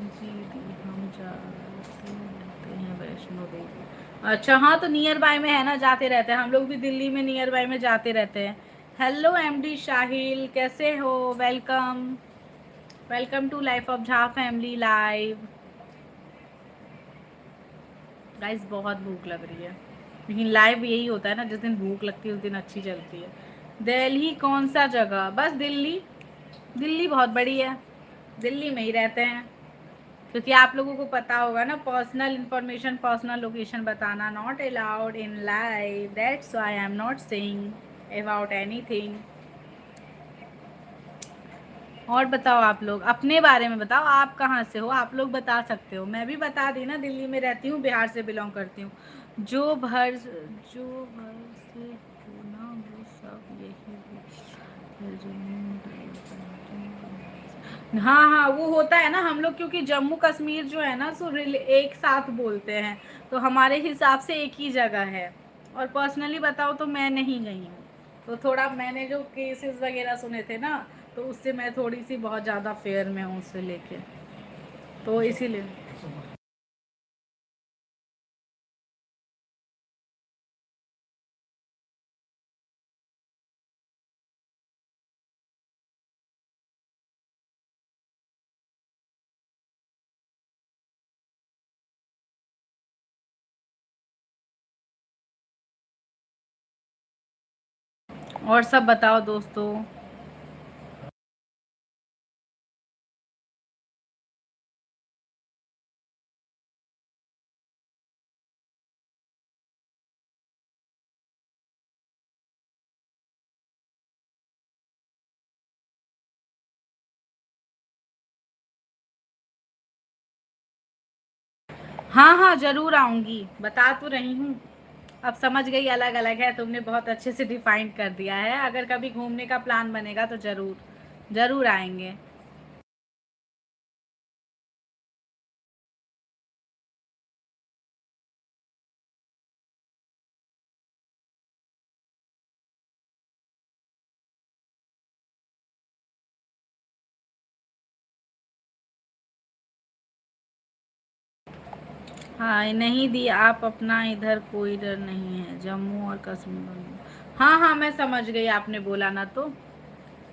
जी दी, हम जाते रहते हैं वैष्णो देवी। अच्छा हाँ, तो नियर बाय में है ना, जाते रहते हैं हम लोग भी, दिल्ली में नियर बाय में जाते रहते हैं। हेलो एमडी शाहिल, कैसे हो? Welcome, welcome to life of Jha family live. Guys बहुत भूख लग रही है, लेकिन लाइव यही होता है ना, जिस दिन भूख लगती है उस दिन अच्छी चलती है। दिल्ली कौन सा जगह? बस दिल्ली। दिल्ली बहुत बड़ी है, दिल्ली में ही रहते हैं। क्योंकि आप लोगों को पता होगा ना, पर्सनल इंफॉर्मेशन, पर्सनल लोकेशन बताना not allowed in live, that's why I am not saying about anything. और बताओ, आप लोग अपने बारे में बताओ, आप कहाँ से हो? आप लोग बता सकते हो, मैं भी बता दी ना, दिल्ली में रहती हूँ, बिहार से बिलोंग करती हूँ। जो भर से हो ना वो सब यही हाँ हाँ, वो होता है ना हम लोग, क्योंकि जम्मू कश्मीर जो है ना, सो एक साथ बोलते हैं, तो हमारे हिसाब से एक ही जगह है। और पर्सनली बताओ तो मैं नहीं गई हूँ, तो थोड़ा मैंने जो केसेस वगैरह सुने थे ना, तो उससे मैं थोड़ी सी बहुत ज़्यादा फेयर में हूँ उससे लेके, तो इसीलिए। और सब बताओ दोस्तों। हाँ हाँ, ज़रूर आऊँगी, बता तो रही हूँ। अब समझ गई, अलग अलग है, तुमने बहुत अच्छे से डिफाइन कर दिया है। अगर कभी घूमने का प्लान बनेगा तो ज़रूर ज़रूर आएंगे। हाँ नहीं दी, आप अपना इधर कोई डर नहीं है, जम्मू और कश्मीर दोनों। हाँ हाँ, मैं समझ गई, आपने बोला ना, तो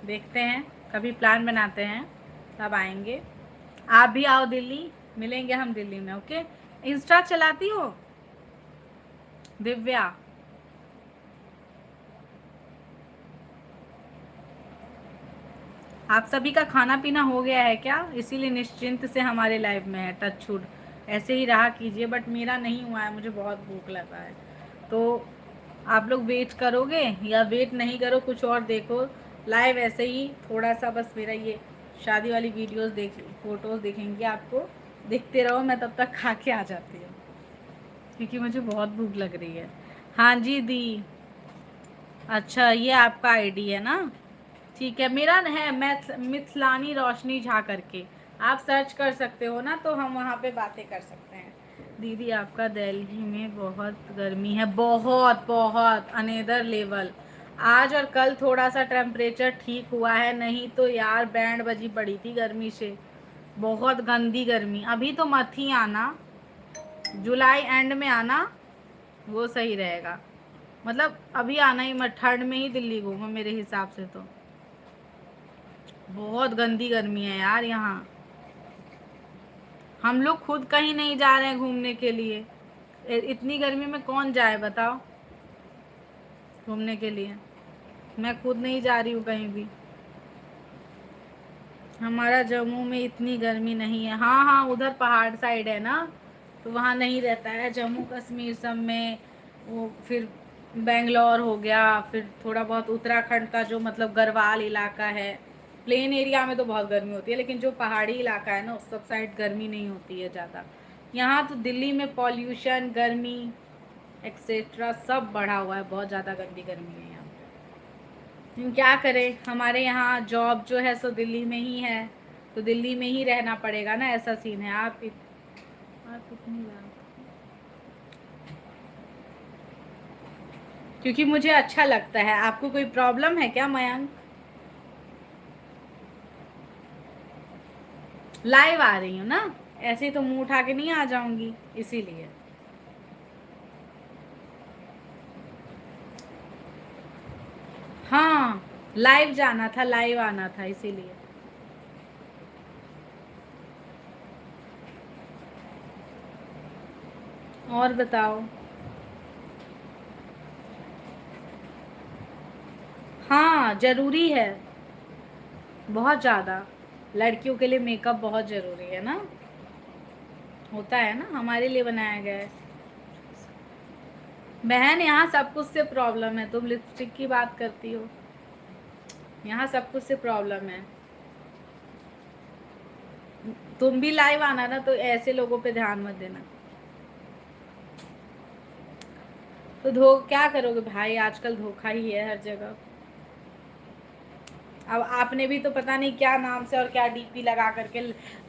देखते हैं, कभी प्लान बनाते हैं, तब आएंगे। आप भी आओ दिल्ली, मिलेंगे हम दिल्ली में। ओके, इंस्टा चलाती हो दिव्या? आप सभी का खाना पीना हो गया है क्या? इसीलिए निश्चिंत से हमारे लाइव में है, टच छूट ऐसे ही रहा कीजिए। बट मेरा नहीं हुआ है, मुझे बहुत भूख लगा है। तो आप लोग वेट करोगे या वेट नहीं करो, कुछ और देखो लाइव ऐसे ही थोड़ा सा, बस मेरा ये शादी वाली वीडियोस देख, फोटोज़ देखेंगे आपको, देखते रहो। मैं तब तक खा के आ जाती हूँ क्योंकि मुझे बहुत भूख लग रही है। हाँ जी दी। अच्छा, ये आपका आईडी है ना? ठीक है, मेरा है मिथलानी रोशनी झा करके, आप सर्च कर सकते हो ना, तो हम वहाँ पे बातें कर सकते हैं। दीदी आपका दिल्ली में बहुत गर्मी है, बहुत बहुत अनेदर लेवल। आज और कल थोड़ा सा टेम्परेचर ठीक हुआ है, नहीं तो यार बैंड बजी पड़ी थी गर्मी से, बहुत गंदी गर्मी। अभी तो मत ही आना, जुलाई एंड में आना, वो सही रहेगा। मतलब अभी आना ही मत, ठंड में ही दिल्ली घूमो मेरे हिसाब से तो। बहुत गंदी गर्मी है यार यहाँ, हम लोग खुद कहीं नहीं जा रहे हैं घूमने के लिए। इतनी गर्मी में कौन जाए बताओ घूमने के लिए? मैं खुद नहीं जा रही हूँ कहीं भी। हमारा जम्मू में इतनी गर्मी नहीं है। हाँ हाँ, उधर पहाड़ साइड है ना, तो वहाँ नहीं रहता है। जम्मू कश्मीर सब में वो, फिर बेंगलोर हो गया, फिर थोड़ा बहुत उत्तराखंड का जो मतलब गढ़वाल इलाका है, प्लेन एरिया में तो बहुत गर्मी होती है, लेकिन जो पहाड़ी इलाका है ना उस सब साइड गर्मी नहीं होती है ज़्यादा। यहाँ तो दिल्ली में पॉल्यूशन, गर्मी एक्सेट्रा सब बढ़ा हुआ है, बहुत ज़्यादा गंदी गर्मी है यहाँ। क्या करें, हमारे यहाँ जॉब जो है सो दिल्ली में ही है, तो दिल्ली में ही रहना पड़ेगा ना, ऐसा सीन है। आप इतनी क्योंकि मुझे अच्छा लगता है। आपको कोई प्रॉब्लम है क्या मयंक? लाइव आ रही हूँ ना, ऐसे ही तो मुंह उठा के नहीं आ जाऊंगी, इसीलिए। हाँ, लाइव जाना था, लाइव आना था, इसीलिए। और बताओ। हाँ ज़रूरी है, बहुत ज़्यादा। लड़कियों के लिए मेकअप बहुत ज़रूरी है ना, होता है ना, हमारे लिए बनाया गया है। बहन यहाँ सब कुछ से प्रॉब्लम है, तुम लिपस्टिक की बात करती हो, यहाँ सब कुछ से प्रॉब्लम है। तुम भी लाइव आना ना, तो ऐसे लोगों पे ध्यान मत देना। तो क्या करोगे भाई, आजकल धोखा ही है हर जगह। अब आपने भी तो पता नहीं क्या नाम से और क्या डीपी लगा करके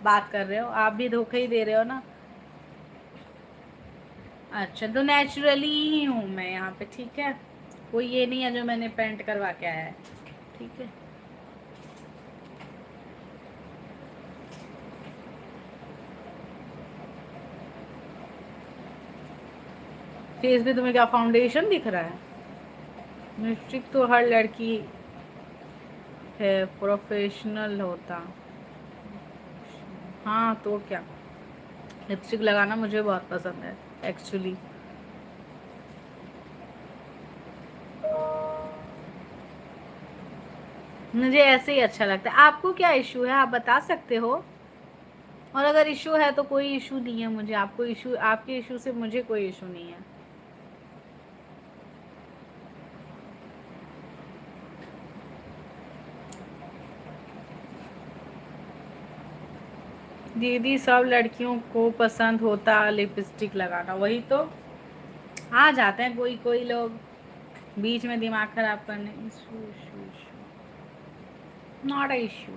बात कर रहे हो, आप भी धोखा ही दे रहे हो ना। अच्छा, तो नेचुरली ही हूँ मैं यहाँ पे, ठीक है। कोई ये नहीं है जो मैंने पेंट करवा के आया है, ठीक है। फेस पे तुम्हें क्या फाउंडेशन दिख रहा है? लिपस्टिक तो हर लड़की है प्रोफेशनल होता। हाँ तो क्या, लिपस्टिक लगाना मुझे बहुत पसंद है एक्चुअली। मुझे ऐसे ही अच्छा लगता है। आपको क्या इशू है, आप बता सकते हो। और अगर इशू है तो कोई इशू नहीं है मुझे, आपको इशू, आपके इशू से मुझे कोई इशू नहीं है। दीदी सब लड़कियों को पसंद होता लिपस्टिक लगाना, वही तो आ जाते हैं कोई कोई लोग बीच में दिमाग खराब करने। Issue issue issue, not a issue.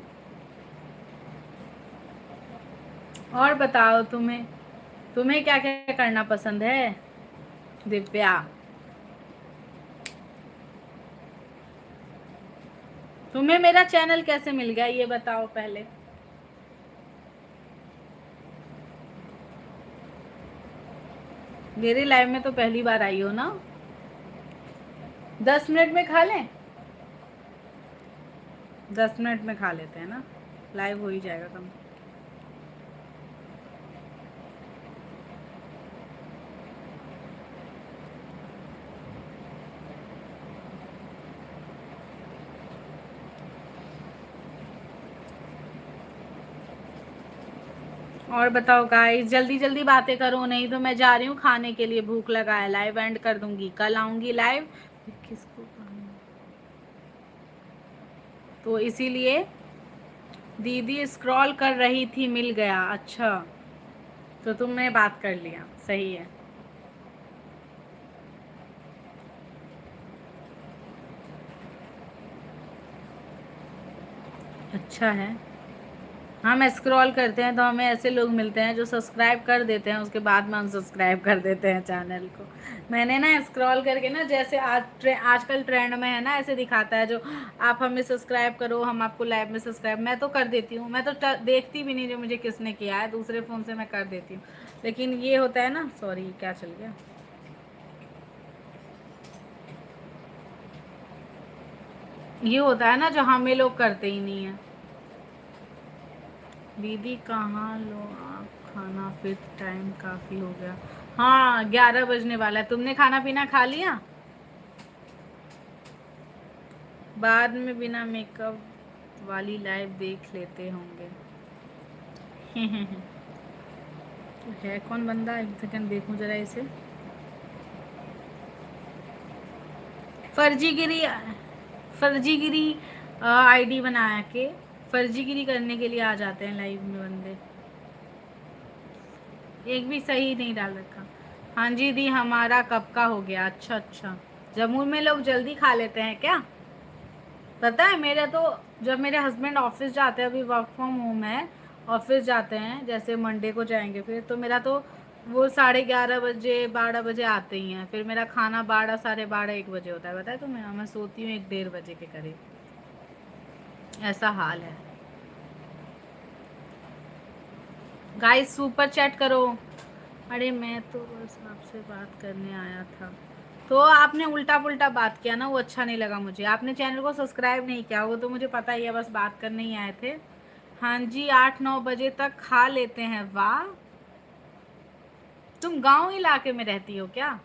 और बताओ, तुम्हें तुम्हें क्या क्या करना पसंद है दिव्या? तुम्हें मेरा चैनल कैसे मिल गया ये बताओ पहले। मेरे लाइव में तो पहली बार आई हो ना। 10 मिनट में खा लें, 10 मिनट में खा लेते हैं ना, लाइव हो ही जाएगा कम। और बताओ गाइस, जल्दी जल्दी बातें करो, नहीं तो मैं जा रही हूँ खाने के लिए, भूख लगा है। लाइव एंड कर दूंगी, कल आऊंगी लाइव। किसको तो इसीलिए दीदी स्क्रॉल कर रही थी, मिल गया। अच्छा, तो तुमने बात कर लिया, सही है। अच्छा है। हम स्क्रॉल करते हैं तो हमें ऐसे लोग मिलते हैं जो सब्सक्राइब कर देते हैं, उसके बाद में अनसब्सक्राइब कर देते हैं चैनल को। मैंने ना स्क्रॉल करके ना, जैसे आजकल ट्रेंड में है ना, ऐसे दिखाता है जो आप हमें सब्सक्राइब करो, हम आपको लाइव में सब्सक्राइब, मैं तो कर देती हूँ। मैं तो देखती भी नहीं जो मुझे किसने किया है, दूसरे फ़ोन से मैं कर देती हूँ। लेकिन ये होता है ना, सॉरी क्या चल गया, ये होता है ना जो हमें लोग करते ही नहीं है। दीदी कहाँ लो आप खाना, फिर टाइम काफ़ी हो गया। हाँ, 11 बजने वाला है। तुमने खाना पीना खा लिया? बाद में बिना मेकअप वाली लाइव देख लेते होंगे। तो है कौन बंदा, एक सेकंड देखूं जरा इसे। फर्जीगिरी, फर्जीगिरी आईडी बना के फर्जीगिरी करने के लिए आ जाते हैं लाइव में बंदे। एक भी सही नहीं डाल रखा। हाँ जी दी, हमारा कब का हो गया। अच्छा अच्छा, जम्मू में लोग जल्दी खा लेते हैं क्या? पता है मेरा तो, जब मेरे हस्बैंड ऑफिस जाते हैं, अभी वर्क फ्रॉम होम है, ऑफिस जाते हैं, जैसे मंडे को जाएंगे फिर, तो मेरा तो वो 11:30 बजे 12 बजे आते ही हैं। फिर मेरा खाना 12, 12:30, 1 बजे होता है। बताया तो मैं सोती हूँ 1, 1:30 बजे के करीब। ऐसा हाल है। गाइस सुपर चैट करो। अरे मैं तो बस आपसे बात करने आया था। तो आपने उल्टा पुल्टा बात किया ना, वो अच्छा नहीं लगा मुझे। आपने चैनल को सब्सक्राइब नहीं किया, वो तो मुझे पता ही है, बस बात करने ही आए थे। हाँ जी, 8-9 बजे तक खा लेते हैं। वाह, तुम गांव इलाके में रहती हो क्या?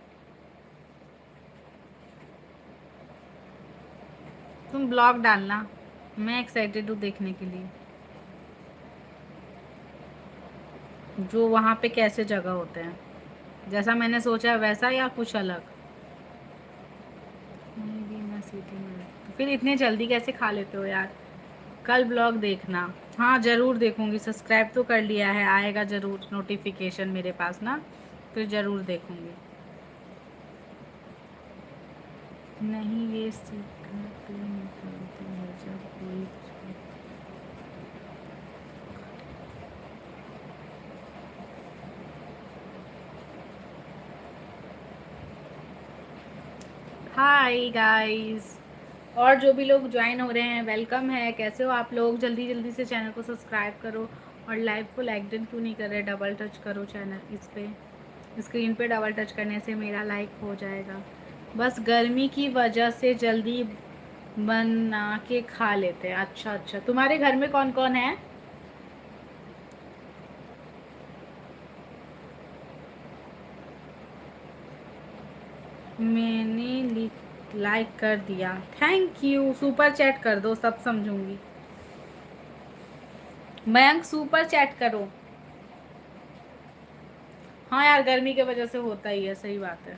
तुम ब्लॉग डालना, मैं एक्साइटेड हूँ देखने के लिए, जो वहाँ पे कैसे जगह होते हैं, जैसा मैंने सोचा है वैसा या कुछ अलग। नहीं भी मैं सिटी में तो फिर इतने जल्दी कैसे खा लेते हो यार? कल ब्लॉग देखना। हाँ ज़रूर देखूंगी, सब्सक्राइब तो कर लिया है, आएगा ज़रूर नोटिफिकेशन मेरे पास ना, फिर ज़रूर देखूंगी। नहीं, ये सीखना तो निकलती है जब कोई। हाय गाइस, और जो भी लोग ज्वाइन हो रहे हैं, वेलकम है। कैसे हो आप लोग? जल्दी जल्दी से चैनल को सब्सक्राइब करो, और लाइव को लाइक डन क्यों नहीं कर रहे? डबल टच करो चैनल, इस पे स्क्रीन पे डबल टच करने से मेरा लाइक हो जाएगा। बस गर्मी की वजह से जल्दी बना के खा लेते हैं। अच्छा अच्छा, तुम्हारे घर में कौन कौन है? मैंने लाइक कर दिया, थैंक यू। सुपर चैट कर दो, सब समझूंगी। मयंक सुपर चैट करो। हाँ यार, गर्मी के वजह से होता ही है, सही बात है।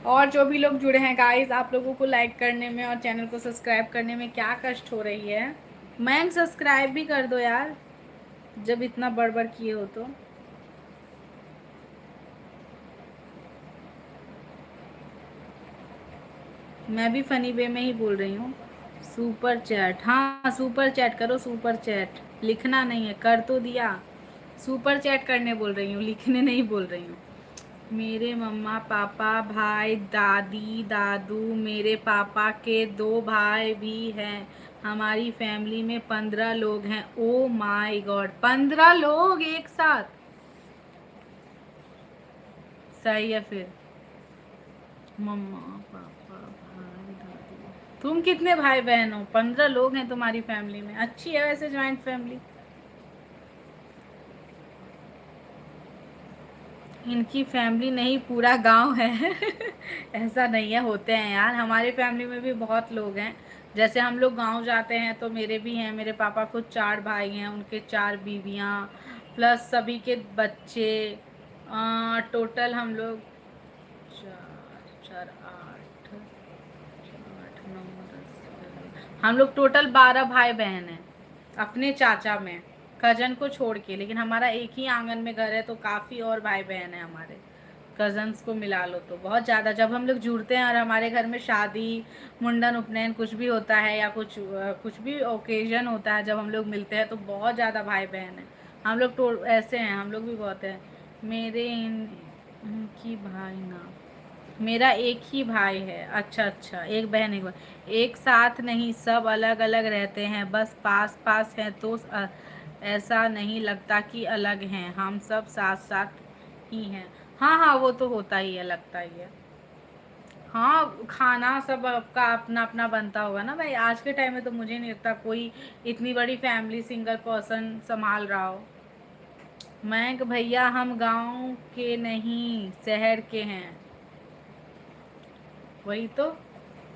और जो भी लोग जुड़े हैं गाइस, आप लोगों को लाइक करने में और चैनल को सब्सक्राइब करने में क्या कष्ट हो रही है? मयंक सब्सक्राइब भी कर दो यार, जब इतना बड़बड़ किए हो तो। मैं भी फनी वे में ही बोल रही हूँ। सुपर चैट, हाँ सुपर चैट करो, सुपर चैट लिखना नहीं है, कर तो दिया। सुपर चैट करने बोल रही हूँ, लिखने नहीं बोल रही हूँ। मेरे मम्मा पापा भाई दादी दादू, मेरे पापा के 2 भाई भी हैं। हमारी फैमिली में 15 लोग हैं। ओ माय गॉड, 15 लोग एक साथ? सही है फिर। मम्मा पापा भाई दादी, तुम कितने भाई बहन हो? 15 लोग हैं तुम्हारी फैमिली में, अच्छी है वैसे ज्वाइंट फैमिली। इनकी फैमिली नहीं पूरा गांव है। ऐसा नहीं है, होते हैं यार, हमारी फैमिली में भी बहुत लोग हैं। जैसे हम लोग गांव जाते हैं तो मेरे भी हैं, मेरे पापा को 4 भाई हैं, उनके 4 बीवियाँ प्लस सभी के बच्चे। टोटल हम लोग 4 4 8 8 9 10 हम लोग टोटल 12 भाई बहन हैं अपने चाचा में, कजन को छोड़ के। लेकिन हमारा एक ही आंगन में घर है तो काफ़ी और भाई बहन है हमारे, कजन्स को मिला लो तो बहुत ज़्यादा। जब हम लोग जुड़ते हैं और हमारे घर में शादी, मुंडन, उपनयन कुछ भी होता है या कुछ भी ओकेजन होता है, जब हम लोग मिलते हैं तो बहुत ज़्यादा भाई बहन है हम लोग। तो ऐसे हैं हम लोग भी बहुत हैं। मेरे इनकी भाई ना, मेरा एक ही भाई है। अच्छा अच्छा, एक बहन एक भाई। एक साथ नहीं, सब अलग अलग रहते हैं, बस पास पास हैं तो ऐसा नहीं लगता कि अलग हैं, हम सब साथ साथ ही हैं। हाँ हाँ, वो तो होता ही है, लगता ही है। हाँ, खाना सब आपका अपना अपना बनता होगा ना भाई। आज के टाइम में तो मुझे नहीं लगता कोई इतनी बड़ी फैमिली सिंगल पर्सन संभाल रहा हो। मयंक भैया हम गांव के नहीं शहर के हैं। वही तो।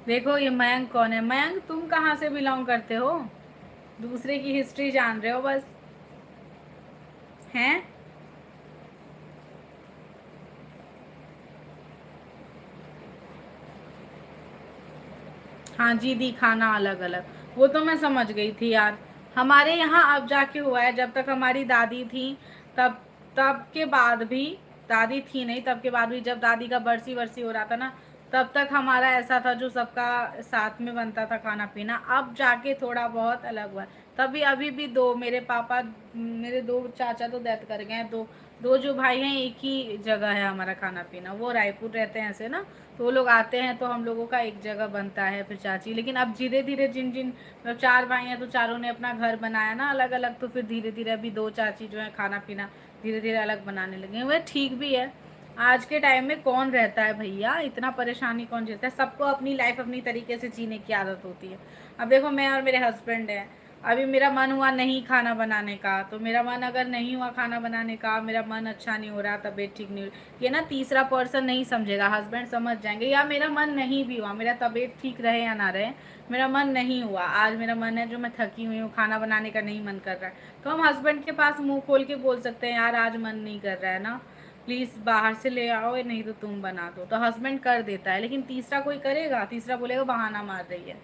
देखो ये मयंक कौन है? मयंक तुम कहाँ से बिलोंग करते हो? दूसरे की हिस्ट्री जान रहे हो बस। हैं? हाँ जी, दी खाना अलग अलग, वो तो मैं समझ गई थी यार। हमारे यहाँ अब जाके हुआ है, जब तक हमारी दादी थी तब तब के बाद भी, दादी थी नहीं तब के बाद भी, जब दादी का बरसी वरसी हो रहा था ना, तब तक हमारा ऐसा था जो सबका साथ में बनता था खाना पीना। अब जाके थोड़ा बहुत अलग हुआ है। तभी अभी भी दो मेरे पापा, मेरे 2 चाचा तो डेथ कर गए हैं। दो दो जो भाई हैं, एक ही जगह है हमारा खाना पीना, वो रायपुर रहते हैं ऐसे ना। तो वो लोग आते हैं तो हम लोगों का एक जगह बनता है फिर चाची। लेकिन अब धीरे धीरे जिन जिन मतलब 4 भाई हैं तो चारों ने अपना घर बनाया ना अलग अलग, तो फिर धीरे धीरे अभी 2 चाची जो है खाना पीना धीरे धीरे अलग बनाने लगे हैं। वह ठीक भी है। आज के टाइम में कौन रहता है भैया, इतना परेशानी कौन झेलता है? सबको अपनी लाइफ अपनी तरीके से जीने की आदत होती है। अब देखो मैं और मेरे हस्बैंड हैं, अभी मेरा मन हुआ नहीं खाना बनाने का, तो मेरा मन अगर नहीं हुआ खाना बनाने का, मेरा मन अच्छा नहीं हो रहा, तबीयत ठीक नहीं हो रही, ये ना तीसरा पर्सन नहीं समझेगा, हस्बैंड समझ जाएंगे। या मेरा मन नहीं भी हुआ, मेरा तबीयत ठीक रहे या ना रहे, मेरा मन नहीं हुआ, आज मेरा मन है जो मैं थकी हुई हूँ, खाना बनाने का नहीं मन कर रहा है, तो हम हस्बैंड के पास मुंह खोल के बोल सकते हैं यार आज मन नहीं कर रहा है ना, प्लीज़ बाहर से ले आओ, नहीं तो तुम बना दो, तो हस्बैंड कर देता है। लेकिन तीसरा कोई करेगा? तीसरा बोलेगा बहाना मार रही है।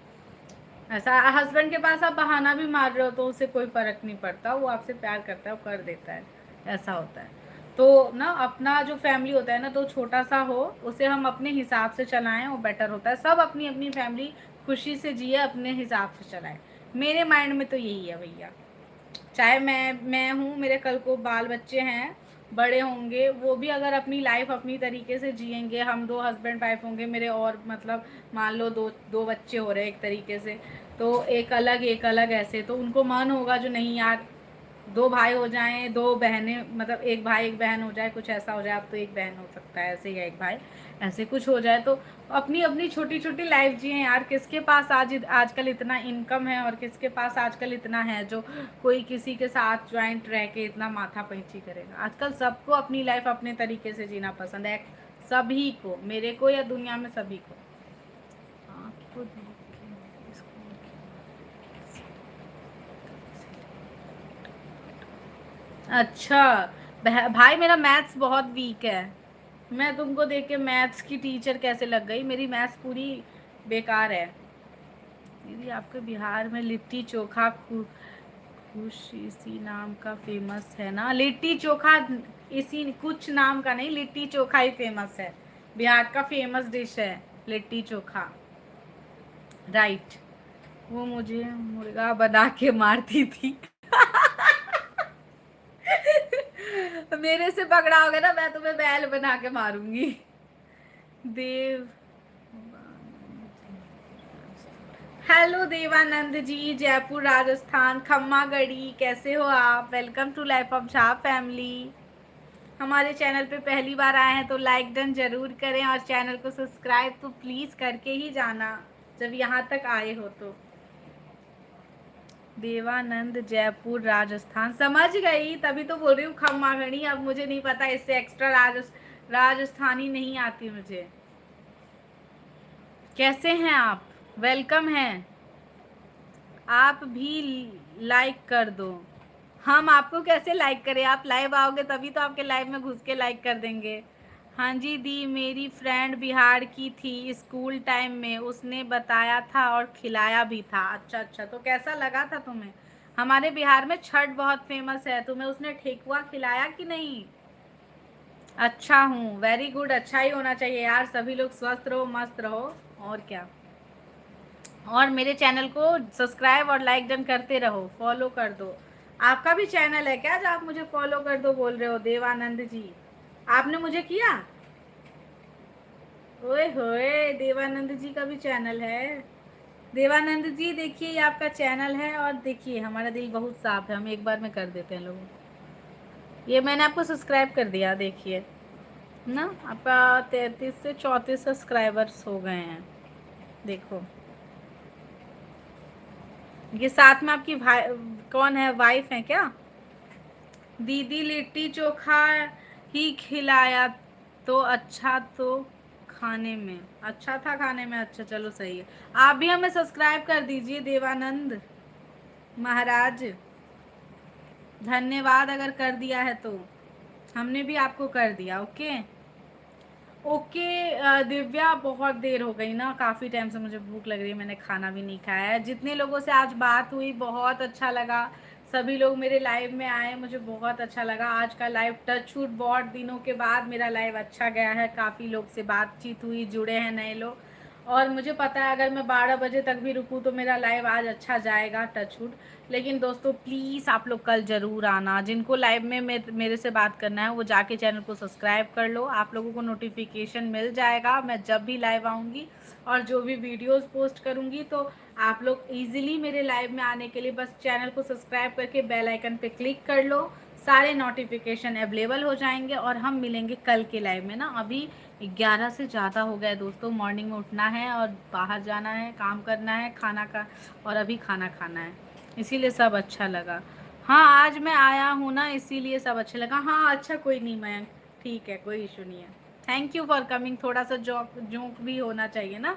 ऐसा हस्बैंड के पास आप बहाना भी मार रहे हो तो उसे कोई फर्क नहीं पड़ता, वो आपसे प्यार करता है, वो कर देता है। ऐसा होता है। तो ना अपना जो फैमिली होता है ना, तो छोटा सा हो, उसे हम अपने हिसाब से चलाएं, वो बेटर होता है। सब अपनी अपनी फैमिली खुशी से जिए, अपने हिसाब से चलाएं। मेरे माइंड में तो यही है भैया। चाहे मैं हूँ, मेरे कल को बाल बच्चे हैं, बड़े होंगे, वो भी अगर अपनी लाइफ अपनी तरीके से जिएंगे, हम 2 हस्बैंड वाइफ होंगे मेरे, और मतलब मान लो दो दो बच्चे हो रहे हैं एक तरीके से, तो एक अलग ऐसे, तो उनको मन होगा जो नहीं यार 2 भाई हो जाएं, 2 बहनें, मतलब एक भाई एक बहन हो जाए, कुछ ऐसा हो जाए। अब तो एक बहन हो सकता है ऐसे, या एक भाई, ऐसे कुछ हो जाए, तो अपनी अपनी छोटी छोटी लाइफ जिए यार। किसके पास आजकल इतना इनकम है, और किसके पास आजकल इतना है जो कोई किसी के साथ ज्वाइंट रह के इतना माथा पैंची करेगा? आजकल सबको अपनी लाइफ अपने तरीके से जीना पसंद है, सभी को, मेरे को या दुनिया में सभी को। अच्छा, भाई मेरा मैथ्स बहुत वीक है। मैं तुमको देख के मैथ्स की टीचर कैसे लग गई? मेरी मैथ्स पूरी बेकार है। दीदी आपके बिहार में लिट्टी चोखा खुश इसी नाम का फेमस है ना? लिट्टी चोखा इसी कुछ नाम का नहीं, लिट्टी चोखा ही फेमस है। बिहार का फेमस डिश है लिट्टी चोखा। राइट। वो मुझे मुर्गा बना के मारती थी। मेरे से पकड़ाओगे ना, मैं तुम्हें बैल बना के मारूंगी। देव, हेलो देवानंद जी, जयपुर राजस्थान, खम्मा गढ़ी, कैसे हो आप? Welcome to life of Jha family. हमारे चैनल पे पहली बार आए हैं तो लाइक डन जरूर करें, और चैनल को सब्सक्राइब तो प्लीज़ करके ही जाना जब यहाँ तक आए हो तो। देवानंद जयपुर राजस्थान, समझ गई, तभी तो बोल रही हूँ खम्मा घड़ी। अब मुझे नहीं पता, इससे एक्स्ट्रा राजस्थानी नहीं आती मुझे। कैसे हैं आप? वेलकम हैं। आप भी लाइक कर दो। हम आपको कैसे लाइक करें? आप लाइव आओगे तभी तो आपके लाइव में घुस के लाइक कर देंगे। हाँ जी दी, मेरी फ्रेंड बिहार की थी, स्कूल टाइम में उसने बताया था और खिलाया भी था। अच्छा अच्छा, तो कैसा लगा था तुम्हें? हमारे बिहार में छठ बहुत फेमस है, तुम्हें उसने ठेकुआ खिलाया कि नहीं? अच्छा हूँ, वेरी गुड, अच्छा ही होना चाहिए यार। सभी लोग स्वस्थ रहो, मस्त रहो, और क्या। और मेरे चैनल को सब्सक्राइब और लाइक डन करते रहो, फॉलो कर दो। आपका भी चैनल है क्या जो आप मुझे फॉलो कर दो बोल रहे हो? देवानंद जी, आपने मुझे किया? ओए होए, देवानंद जी का भी चैनल है। देवानंद जी देखिए, ये आपका चैनल है, और देखिए हमारा दिल बहुत साफ है, हम एक बार में कर देते हैं लोगों को। ये मैंने आपको सब्सक्राइब कर दिया, देखिए ना, आपका 33 से 34 सब्सक्राइबर्स हो गए हैं, देखो। ये साथ में आपकी भाई कौन है, वाइफ है क्या? दीदी लिट्टी चोखा ही खिलाया तो अच्छा, तो खाने में अच्छा था, खाने में अच्छा, चलो सही है। आप भी हमें सब्सक्राइब कर दीजिए देवानंद महाराज, धन्यवाद अगर कर दिया है तो। हमने भी आपको कर दिया, ओके ओके। दिव्या, बहुत देर हो गई ना, काफ़ी टाइम से मुझे भूख लग रही है, मैंने खाना भी नहीं खाया है। जितने लोगों से आज बात हुई बहुत अच्छा लगा, सभी लोग मेरे लाइव में आए, मुझे बहुत अच्छा लगा आज का लाइव। टच वुड बहुत दिनों के बाद मेरा लाइव अच्छा गया है, काफ़ी लोग से बातचीत हुई, जुड़े हैं नए लोग, और मुझे पता है अगर मैं 12 बजे तक भी रुकूँ तो मेरा लाइव आज अच्छा जाएगा, टच वुड। लेकिन दोस्तों प्लीज़ आप लोग कल ज़रूर आना, जिनको लाइव में मेरे से बात करना है वो जाके चैनल को सब्सक्राइब कर लो, आप लोगों को नोटिफिकेशन मिल जाएगा मैं जब भी लाइव आऊँगी, और जो भी वीडियोस पोस्ट करूँगी। तो आप लोग इजीली मेरे लाइव में आने के लिए बस चैनल को सब्सक्राइब करके बेल आइकन पे क्लिक कर लो, सारे नोटिफिकेशन अवेलेबल हो जाएंगे, और हम मिलेंगे कल के लाइव में ना। अभी 11 से ज़्यादा हो गया दोस्तों, मॉर्निंग में उठना है और बाहर जाना है, काम करना है, खाना का, और अभी खाना खाना है, इसीलिए सब अच्छा लगा। हाँ आज मैं आया हूँ ना, इसीलिए सब अच्छा लगा। हाँ अच्छा, कोई नहीं मयंक, ठीक है, कोई इशू नहीं है। थैंक यू फॉर कमिंग, थोड़ा सा जोक जोक भी होना चाहिए ना,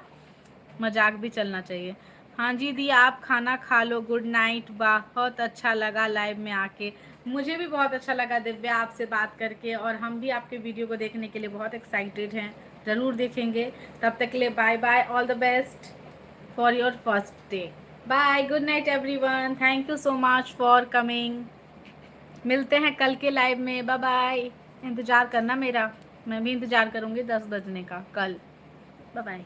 मजाक भी चलना चाहिए। हाँ जी दी, आप खाना खा लो, गुड नाइट, बहुत अच्छा लगा लाइव में आके। मुझे भी बहुत अच्छा लगा दिव्या आपसे बात करके, और हम भी आपके वीडियो को देखने के लिए बहुत एक्साइटेड हैं, ज़रूर देखेंगे। तब तक के लिए bye bye, all the best for your first day. Bye, good night everyone, thank you so much for coming. मिलते हैं कल के लाइव में, बाय बाय। इंतज़ार करना मेरा, मैं भी इंतज़ार करूँगी 10 बजने का कल। Bye bye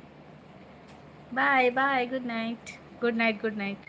bye bye, good night good night good night.